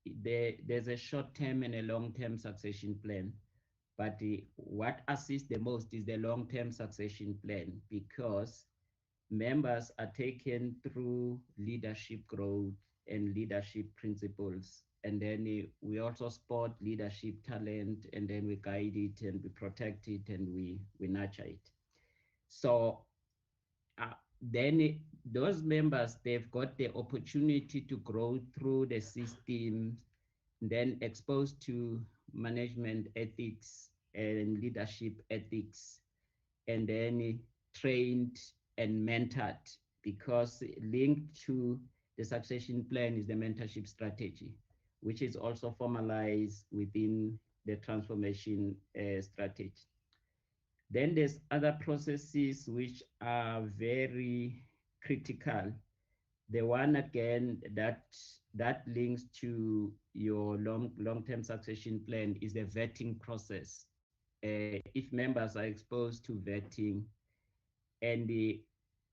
there's a short-term and a long-term succession plan, but what assists the most is the long-term succession plan, because members are taken through leadership growth and leadership principles. And then we also spot leadership talent, and then we guide it and we protect it and we nurture it. So then those members, they've got the opportunity to grow through the system, then exposed to management ethics and leadership ethics, and then trained and mentored, because linked to the succession plan is the mentorship strategy, which is also formalized within the transformation strategy. Then there's other processes which are very critical. The one again that links to your long-term succession plan is the vetting process. If members are exposed to vetting, and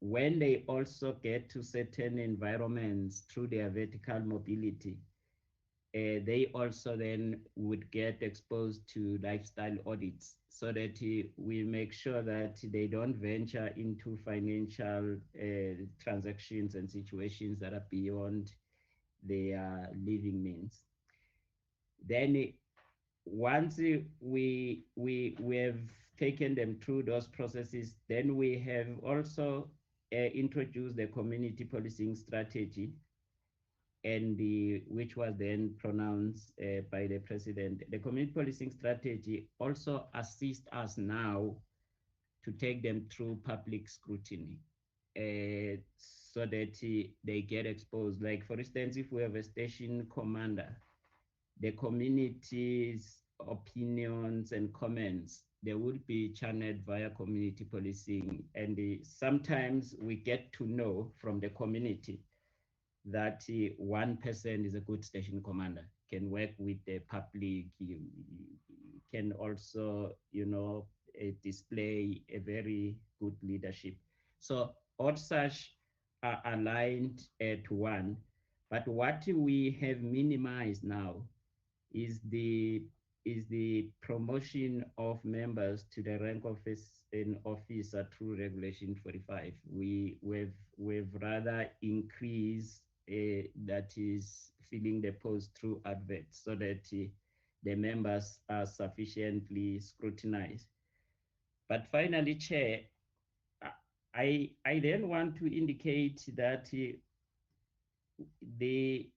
when they also get to certain environments through their vertical mobility, they also then would get exposed to lifestyle audits, so that we make sure that they don't venture into financial transactions and situations that are beyond their living means. Then once we have taken them through those processes, then we have also introduced the community policing strategy, and which was then pronounced by the president. The community policing strategy also assists us now to take them through public scrutiny, so that they get exposed. Like, for instance, if we have a station commander, the community's opinions and comments, they would be channeled via community policing. And sometimes we get to know from the community that one person is a good station commander, can work with the public, can also, display a very good leadership. So all such are aligned to one. But what we have minimized now is the promotion of members to the rank of an officer through Regulation 45. We've rather increased that is filling the post through adverts, so that the members are sufficiently scrutinized. But finally, Chair, I then want to indicate that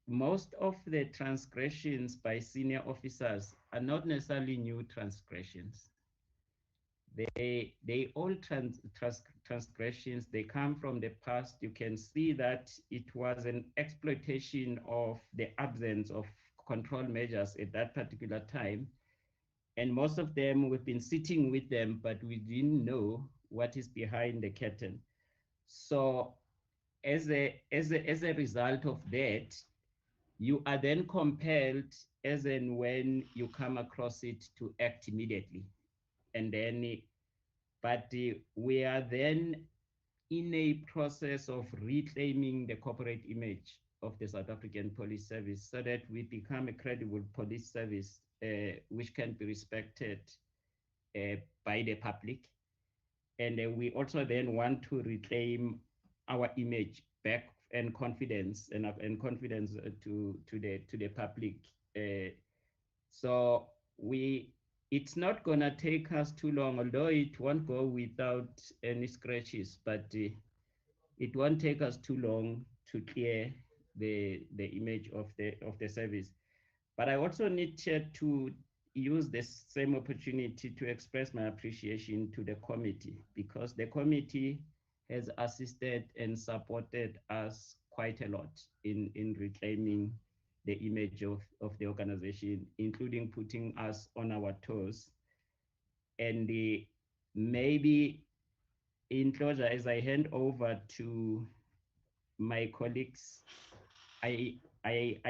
most of the transgressions by senior officers are not necessarily new transgressions. They all transgressions, they come from the past. You can see that it was an exploitation of the absence of control measures at that particular time. And most of them, we've been sitting with them, but we didn't know what is behind the curtain. So as a result of that, you are then compelled, as and when you come across it, to act immediately. And then, but we are then in a process of reclaiming the corporate image of the South African Police Service, so that we become a credible police service which can be respected by the public. And we also then want to reclaim our image back, and confidence and confidence to the public. So it's not gonna take us too long, although it won't go without any scratches, but it won't take us too long to clear the image of the service. But I also need to use this same opportunity to express my appreciation to the committee, because the committee has assisted and supported us quite a lot in reclaiming the image of the organization, including putting us on our toes. And maybe in closure, as I hand over to my colleagues, I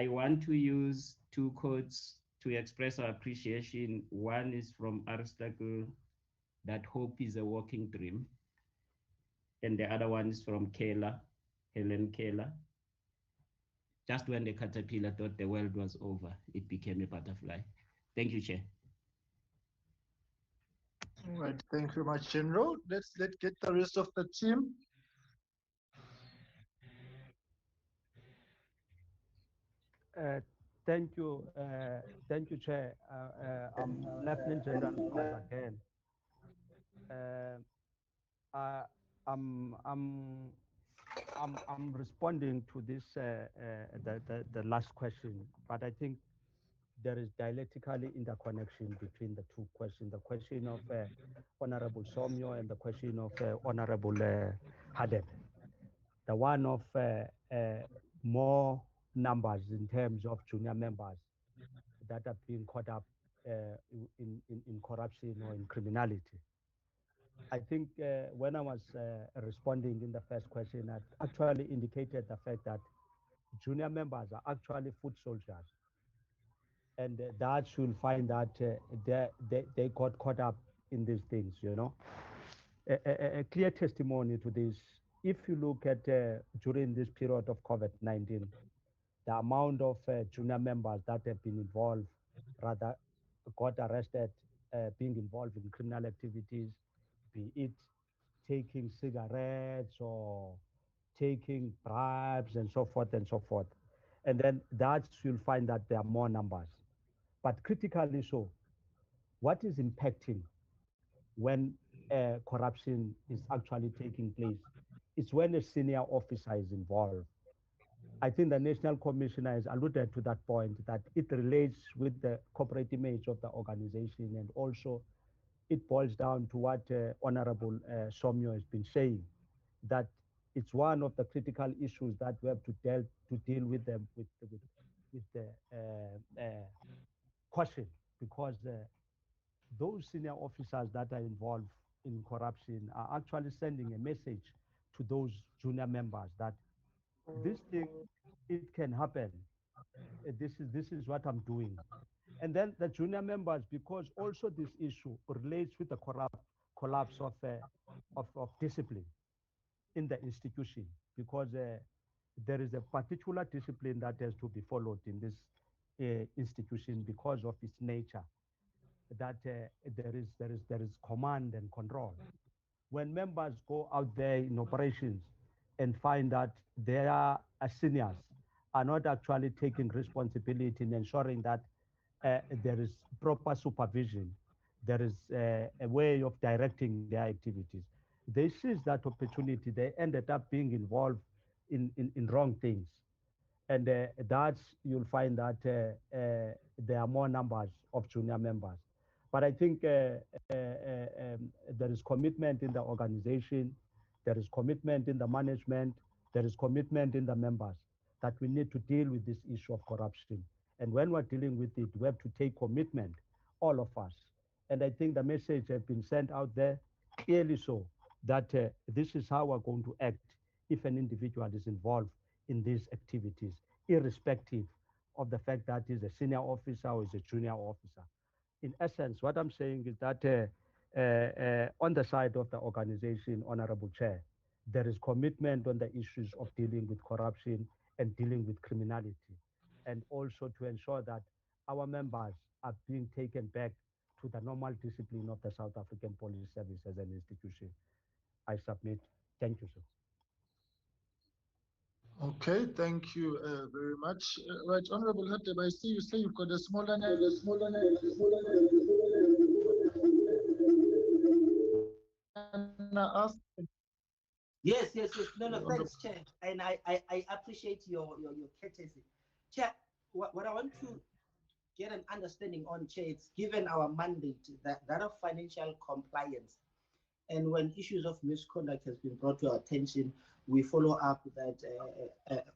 want to use two quotes to express our appreciation. One is from Aristotle, that hope is a walking dream. And the other one is from Helen Keller. Just when the caterpillar thought the world was over, it became a butterfly. Thank you, Chair. All right, thank you very much, General. Let's get the rest of the team. Thank you, Chair. I'm Lieutenant General Paz again. I'm responding to this the last question, but I think there is dialectically interconnection between the two questions, the question of Honorable Somyo and the question of Honorable Hadeb. The one of more numbers in terms of junior members that are being caught up in corruption or in criminality. I think when I was responding in the first question, I actually indicated the fact that junior members are actually foot soldiers. And that you'll find that they got caught up in these things, you know. A clear testimony to this, if you look at during this period of COVID-19, the amount of junior members that have been involved, rather got arrested, being involved in criminal activities, be it taking cigarettes or taking bribes and so forth and so forth. And then that you'll find that there are more numbers. But critically so, what is impacting when corruption is actually taking place? It's when a senior officer is involved. I think the National Commissioner has alluded to that point, that it relates with the corporate image of the organization, and also it boils down to what Honorable Somyo has been saying, that it's one of the critical issues that we have to deal with them with the question, because those senior officers that are involved in corruption are actually sending a message to those junior members that this thing, it can happen. This is what I'm doing. And then the junior members, because also this issue relates with the collapse of discipline in the institution, because there is a particular discipline that has to be followed in this institution because of its nature, that there is command and control. When members go out there in operations and find that their seniors are not actually taking responsibility in ensuring that there is proper supervision, there is a way of directing their activities, they seize that opportunity. They ended up being involved in wrong things. And that's, you'll find that there are more numbers of junior members. But I think there is commitment in the organization, there is commitment in the management, there is commitment in the members, that we need to deal with this issue of corruption. And when we're dealing with it, we have to take commitment, all of us. And I think the message has been sent out there clearly, so that this is how we're going to act if an individual is involved in these activities, irrespective of the fact that he's a senior officer or is a junior officer. In essence, what I'm saying is that on the side of the organization, Honorable Chair, there is commitment on the issues of dealing with corruption and dealing with criminality, and also to ensure that our members are being taken back to the normal discipline of the South African Police Service as an institution. I submit. Thank you, sir. Okay, thank you very much. Right, Honorable Hadeb, I see you say you've got a smaller name. Yes. No, thanks, Chair. And I appreciate your courtesy. Chair, what I want to get an understanding on, Chair, it's given our mandate that of financial compliance. And when issues of misconduct has been brought to our attention, we follow up that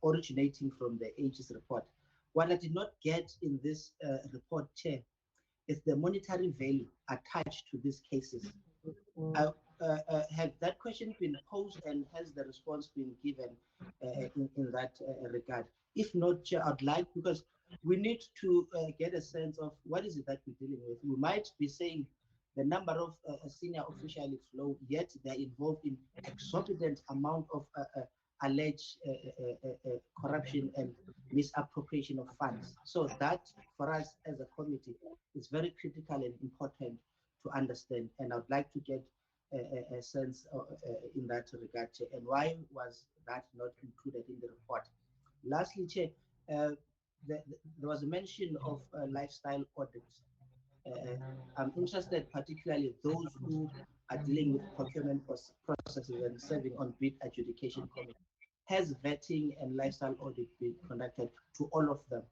originating from the Aegis report. What I did not get in this report, Chair, is the monetary value attached to these cases. Have that question been posed, and has the response been given in that regard? If not, Chair, I'd like, because we need to get a sense of what is it that we're dealing with. We might be saying the number of senior officials is low, yet they're involved in exorbitant amount of alleged corruption and misappropriation of funds. So that, for us as a committee, is very critical and important to understand. And I'd like to get a sense in that regard, Chair. And why was that not included in the report? Lastly, Chair, there was a mention of lifestyle audits. I'm interested, particularly those who are dealing with procurement processes and serving on bid adjudication committee. Has vetting and lifestyle audit been conducted to all of them?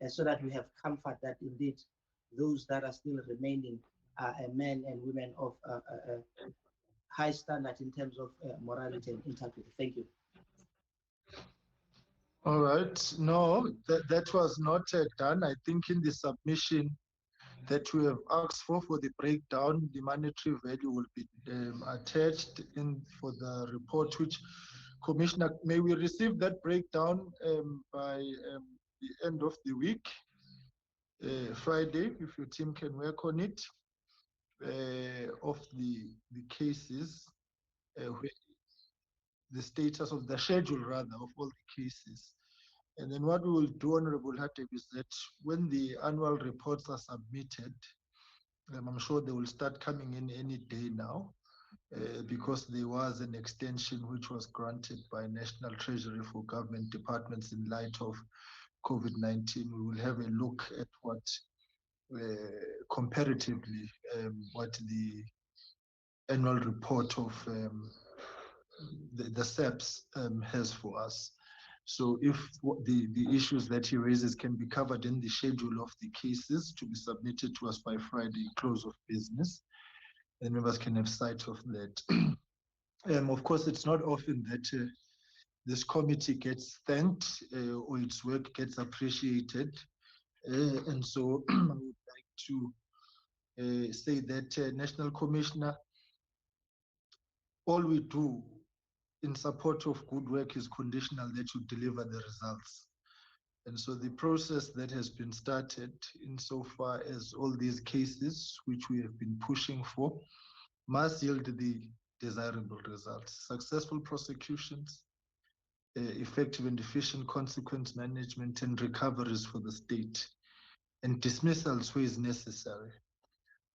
so that we have comfort that indeed those that are still remaining are men and women of high standard in terms of morality and integrity. Thank you. All right. No, that was not done. I think in the submission that we have asked for the breakdown, the monetary value will be attached in for the report, which Commissioner, may we receive that breakdown by the end of the week, Friday, if your team can work on it, of the cases, the status of the schedule rather of all the cases. And then what we will do, Honorable Hatib, is that when the annual reports are submitted, I'm sure they will start coming in any day now, because there was an extension which was granted by National Treasury for government departments in light of COVID-19. We will have a look at what, comparatively, what the annual report of the SAPS has for us. So if the issues that he raises can be covered in the schedule of the cases to be submitted to us by Friday, close of business, and members can have sight of that. Of course, it's not often that this committee gets thanked or its work gets appreciated. And so I would like to say that, National Commissioner, all we do in support of good work is conditional that you deliver the results. And so the process that has been started insofar as all these cases, which we have been pushing for, must yield the desirable results. Successful prosecutions, effective and efficient consequence management, and recoveries for the state, and dismissals where is necessary.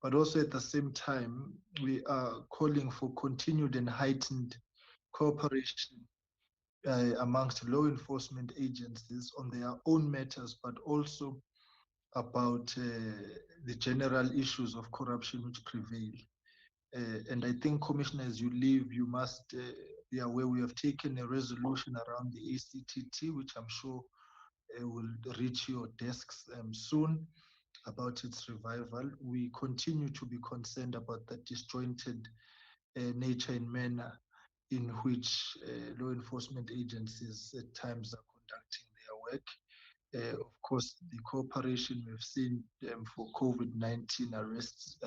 But also at the same time, we are calling for continued and heightened cooperation amongst law enforcement agencies on their own matters, but also about the general issues of corruption which prevail. And I think, Commissioner, as you leave, you must be aware we have taken a resolution around the ACTT, which I'm sure will reach your desks soon, about its revival. We continue to be concerned about the disjointed nature and manner in which law enforcement agencies at times are conducting their work. Of course, the cooperation we've seen for COVID-19 arrests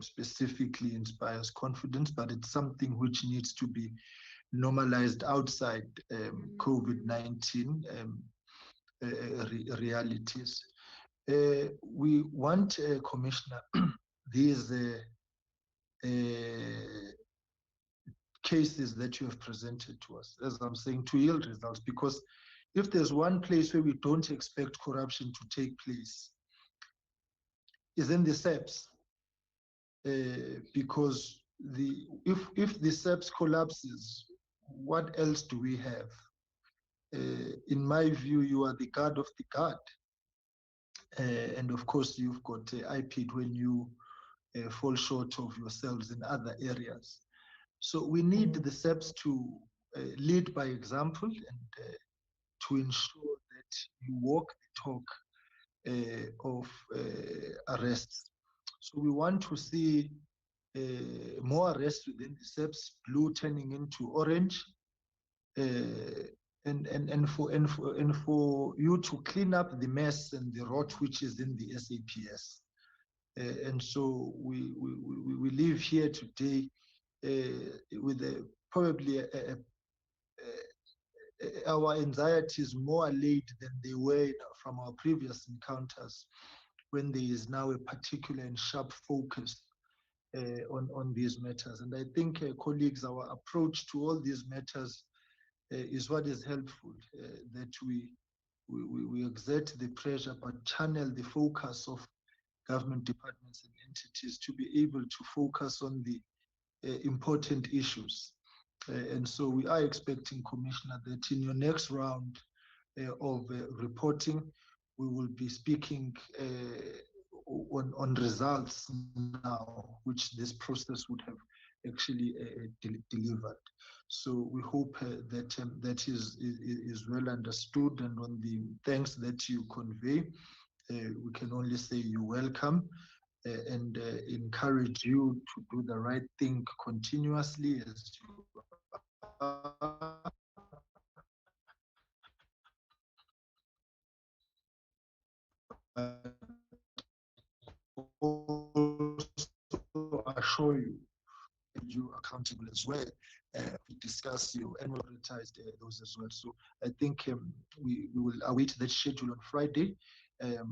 specifically inspires confidence, but it's something which needs to be normalized outside COVID-19 realities. We want, Commissioner, these cases that you have presented to us, as I'm saying, to yield results, because if there's one place where we don't expect corruption to take place, is in the SAPS, because if the SAPS collapses, what else do we have? In my view, you are the guard of the guard, and of course you've got IPID when you fall short of yourselves in other areas. So we need the SAPS to lead by example and to ensure that you walk the talk of arrests. So we want to see more arrests within the SAPS, blue turning into orange, and for you to clean up the mess and the rot which is in the SAPS. And so we live here today with probably our anxieties more allayed than they were from our previous encounters, when there is now a particular and sharp focus on these matters. And I think, colleagues, our approach to all these matters is what is helpful, that we exert the pressure but channel the focus of government departments and entities to be able to focus on the important issues. And so we are expecting, Commissioner, that in your next round of reporting, we will be speaking on results now, which this process would have actually delivered. So we hope that that is well understood, and on the thanks that you convey, we can only say you're welcome, and encourage you to do the right thing continuously as you also assure you accountable as well. We discuss your and prioritize those as well. So I think we will await that schedule on Friday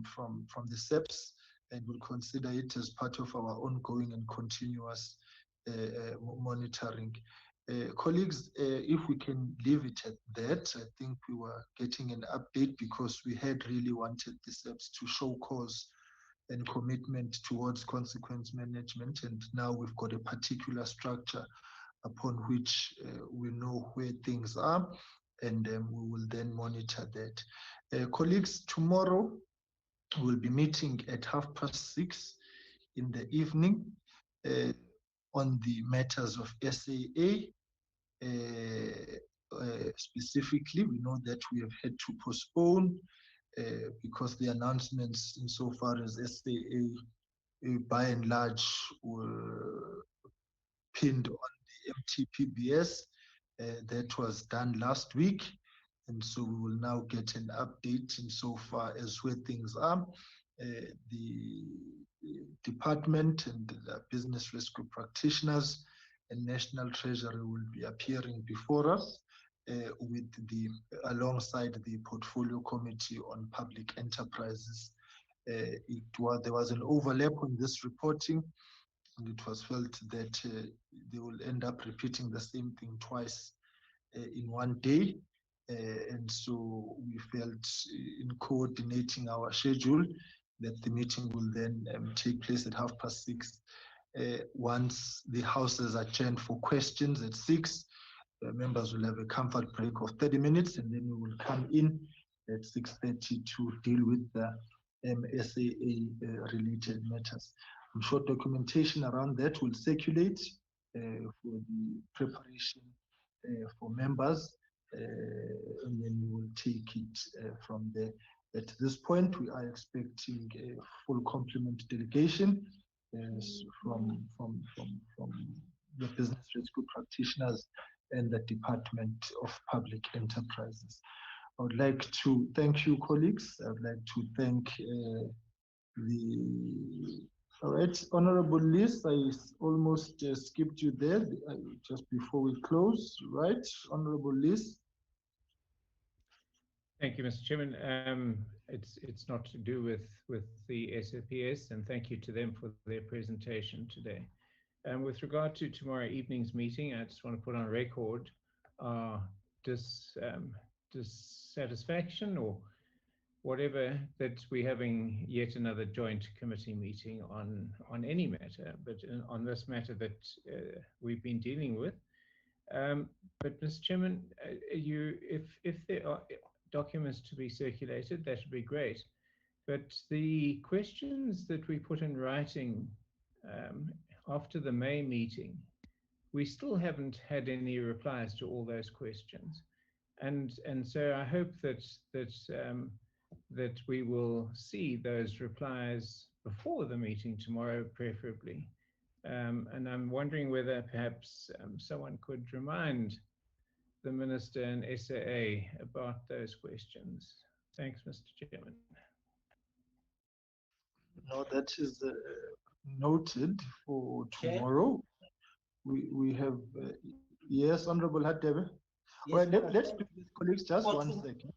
from the SAPS, and we'll consider it as part of our ongoing and continuous monitoring. Colleagues, if we can leave it at that, I think we were getting an update because we had really wanted the SAPS to show cause and commitment towards consequence management. And now we've got a particular structure upon which we know where things are, and we will then monitor that. Colleagues, tomorrow we'll be meeting at 6:30 in the evening on the matters of SAA. Specifically, we know that we have had to postpone because the announcements insofar as SAA by and large were pinned on the MTPBS. That was done last week. And so we will now get an update insofar as where things are. The department and the business rescue practitioners and National Treasury will be appearing before us alongside the Portfolio Committee on Public Enterprises. There was an overlap on this reporting, and it was felt that they will end up repeating the same thing twice in one day. And so we felt in coordinating our schedule that the meeting will then take place at 6:30. Once the House is adjourned for questions at 6, members will have a comfort break of 30 minutes, and then we will come in at 6:30 to deal with the SAA related matters. I'm sure documentation around that will circulate for the preparation for members, and then we will take it from there. At this point, we are expecting a full complement delegation from the business rescue practitioners and the Department of Public Enterprises. I would like to thank you, colleagues. I would like to thank all right, Honorable Liz, I almost skipped you there just before we close, right? Honorable Liz. Thank you, Mr. Chairman. It's not to do with the SAPS, and thank you to them for their presentation today. With regard to tomorrow evening's meeting, I just want to put on record dissatisfaction or whatever that we're having yet another joint committee meeting on any matter, but on this matter that we've been dealing with. But Mr. Chairman, if there are documents to be circulated, that would be great. But the questions that we put in writing after the May meeting, we still haven't had any replies to all those questions, and so I hope that we will see those replies before the meeting tomorrow, preferably. And I'm wondering whether perhaps someone could remind the Minister and SAA about those questions. Thanks, Mr. Chairman. No, that is noted for tomorrow. We have, yes, Honorable Hadebe. Yes, well, let's do this, colleagues, just 1 second.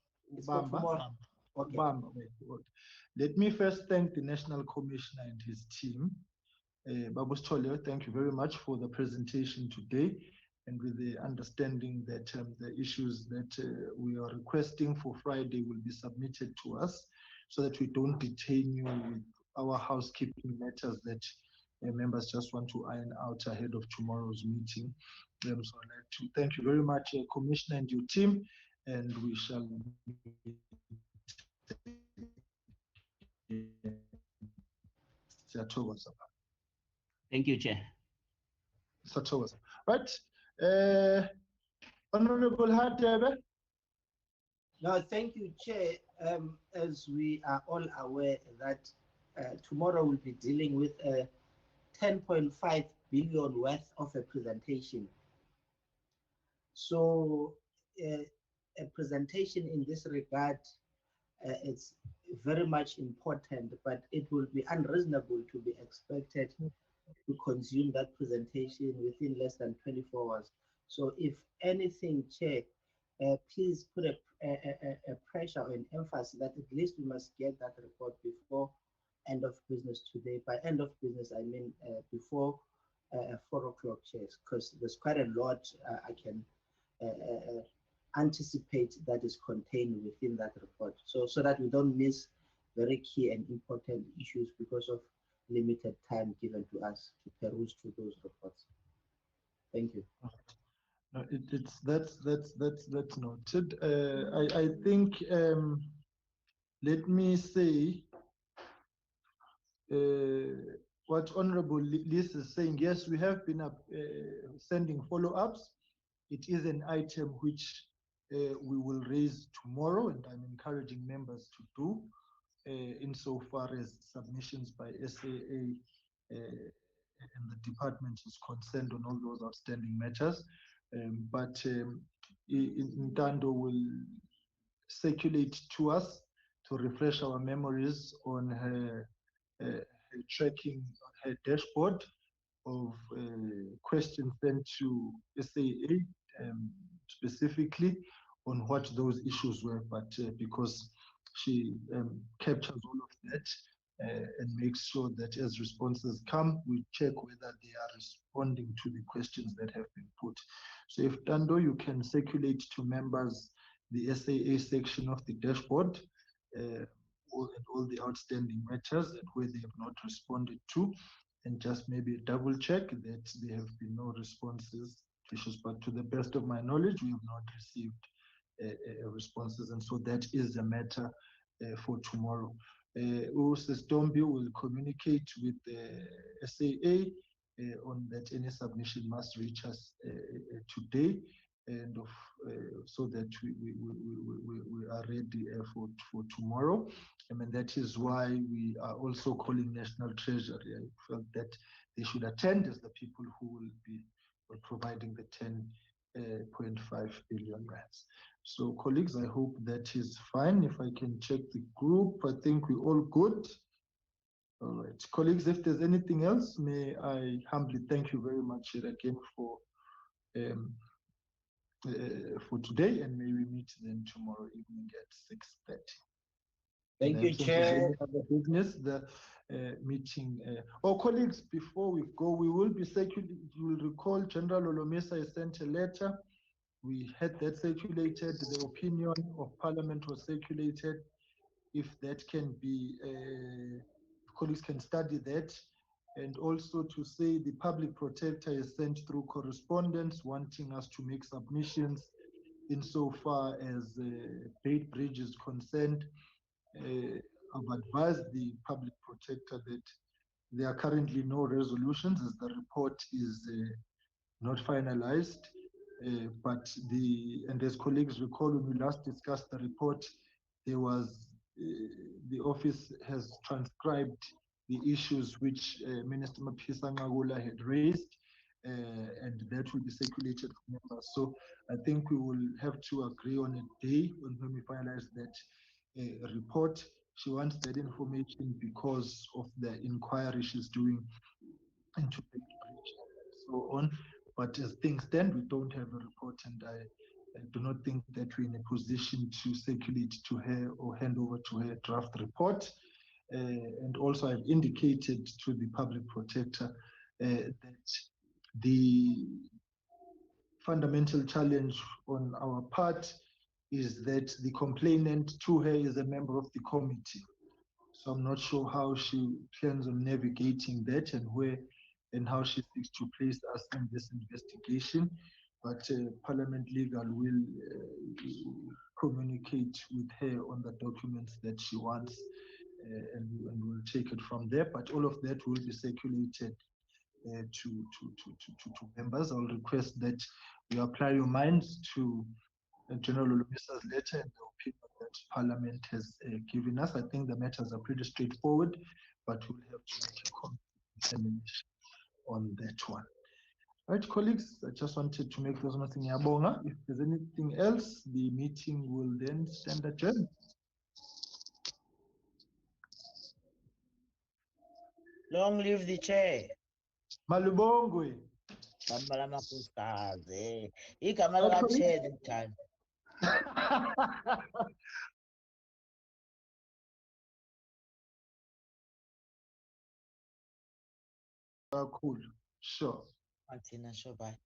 Let me first thank the National Commissioner and his team. Babu Stolio, thank you very much for the presentation today, and with the understanding that the issues that we are requesting for Friday will be submitted to us so that we don't detain you with our housekeeping matters that members just want to iron out ahead of tomorrow's meeting. So I'd like to thank you very much, Commissioner and your team, and we shall Thank you, Chair. Satowas. Right. Honorable Hadebe. No, thank you, Chair. As we are all aware that tomorrow we'll be dealing with a 10.5 billion worth of a presentation. So a presentation in this regard, it's very much important, but it will be unreasonable to be expected to consume that presentation within less than 24 hours. So if anything, Chair, please put a pressure or an emphasis that at least we must get that report before end of business today. By end of business, I mean before 4 o'clock, Chair, because there's quite a lot I can anticipate that is contained within that report. So that we don't miss very key and important issues because of limited time given to us to peruse through those reports. Thank you. No, that's noted. I think let me say what Honorable Liz is saying. Yes, we have been sending follow-ups. It is an item which we will raise tomorrow, and I'm encouraging members to do insofar as submissions by SAA and the department is concerned on all those outstanding matters. But Ntando will circulate to us to refresh our memories on her tracking, her dashboard of questions sent to SAA specifically on what those issues were. But because she captures all of that and makes sure that as responses come, we check whether they are responding to the questions that have been put. So if Tando, you can circulate to members the SAA section of the dashboard, all the outstanding matters and where they have not responded to, and just maybe double check that there have been no responses to issues. But to the best of my knowledge, we have not received responses, and so that is a matter for tomorrow. Dombi will communicate with the SAA on that any submission must reach us today, and so that we are ready for tomorrow. I mean, that is why we are also calling National Treasury. I felt that they should attend as the people who will be providing the 10.5 billion rands. So colleagues, I hope that is fine. If I can check the group, I think we're all good. All right, colleagues, if there's anything else, may I humbly thank you very much again for today, and may we meet then tomorrow evening at 6:30. Thank you, Chair. Any other business, the meeting. Colleagues, before we go, we will be circulating. You will recall General Olomisa sent a letter. We had that circulated. The opinion of Parliament was circulated. If that can be, colleagues can study that. And also to say the public protector is sent through correspondence wanting us to make submissions insofar as Bait Bridge is concerned. I've advised the public protector that there are currently no resolutions as the report is not finalized. And as colleagues recall, when we last discussed the report, there was the office has transcribed the issues which Minister Mapisa Ngagula had raised, and that will be circulated to members. So I think we will have to agree on a day when we finalize that report. She wants that information because of the inquiry she's doing into the bridge and so on. But as things stand, we don't have a report, and I do not think that we're in a position to circulate to her or hand over to her draft report. And also I've indicated to the public protector that the fundamental challenge on our part is that the complainant to her is a member of the committee. So I'm not sure how she plans on navigating that and where and how she seeks to place us in this investigation. But Parliament Legal will communicate with her on the documents that she wants, and we'll take it from there. But all of that will be circulated to members. I'll request that you apply your minds to General Olumisa's letter and the opinion that Parliament has given us. I think the matters are pretty straightforward, but we'll have to make a determination on that one. All right, colleagues, I just wanted to make those nothing yabonga. If there's anything else, the meeting will then stand adjourned. Long live the chair. Malubongwe. Igama lamakhosikazi. Igama lika-chair this time. Cool. Sure. Martina, sure, bye.